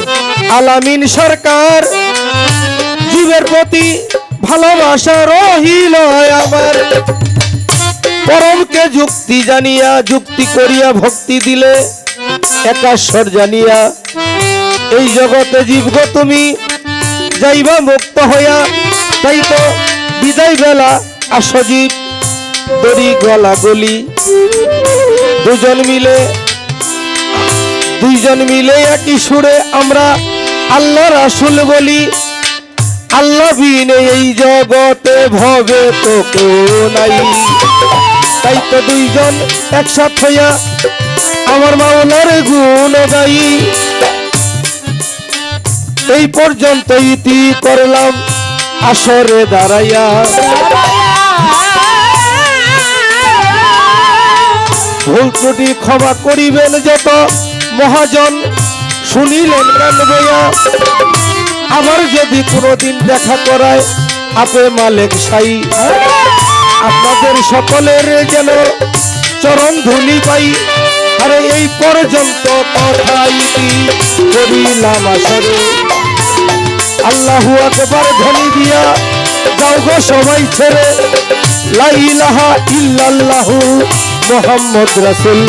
Speaker 2: আলামিন সরকার জীবের প্রতি ভালোবাসা রহিল আমার পরমকে যুক্তি জানিয়া যুক্তি করিয়া ভক্তি দিলে একাশ্বর জানিয়া এই জগতে জীবগ তুমি যাইবা মুক্ত হইয়া তাই তো বিদায় বেলা আসজীব দড়ি গলা গলি দুইজন মিলে একই সুরে আমরা আল্লাহ রাসূল বলি আল্লাহ বিনে এই জগতে ভবে তো কেউ নাই তাই তো দুইজন একসাথে হইয়া আমার মাওলার গুণ গাই এই পর্যন্ত ইতি করলাম আসরে দাঁড়াইয়া ভুল ত্রুটি ক্ষমা করিবেন যত মহাজন শুনিলেন গান বইয়া আবার যদি কোনোদিন দেখা করায় আপে মালিক সাই আপনাদের সকলের যেন চরণ ধুলি পাই আরে এই পর্যন্ত কথা ইতি করিলাম আসরে আল্লাহু আকবার ধ্বনি দিয়া যাও গো সবাই ছেড়ে লা ইলাহা ইল্লাল্লাহু মুহাম্মদ রাসূল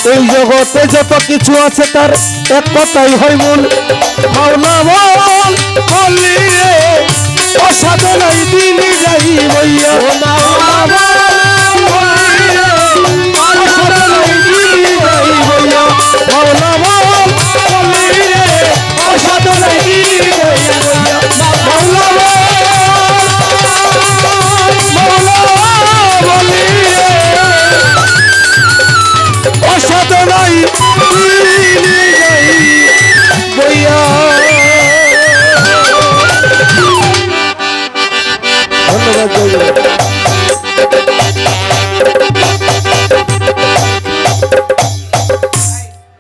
Speaker 2: এই জগতে যত কিছু আছে তার এক কথাই হয় মূল মাওলা বল বলিয়ে অসাধনাই দিন যাই বইয়া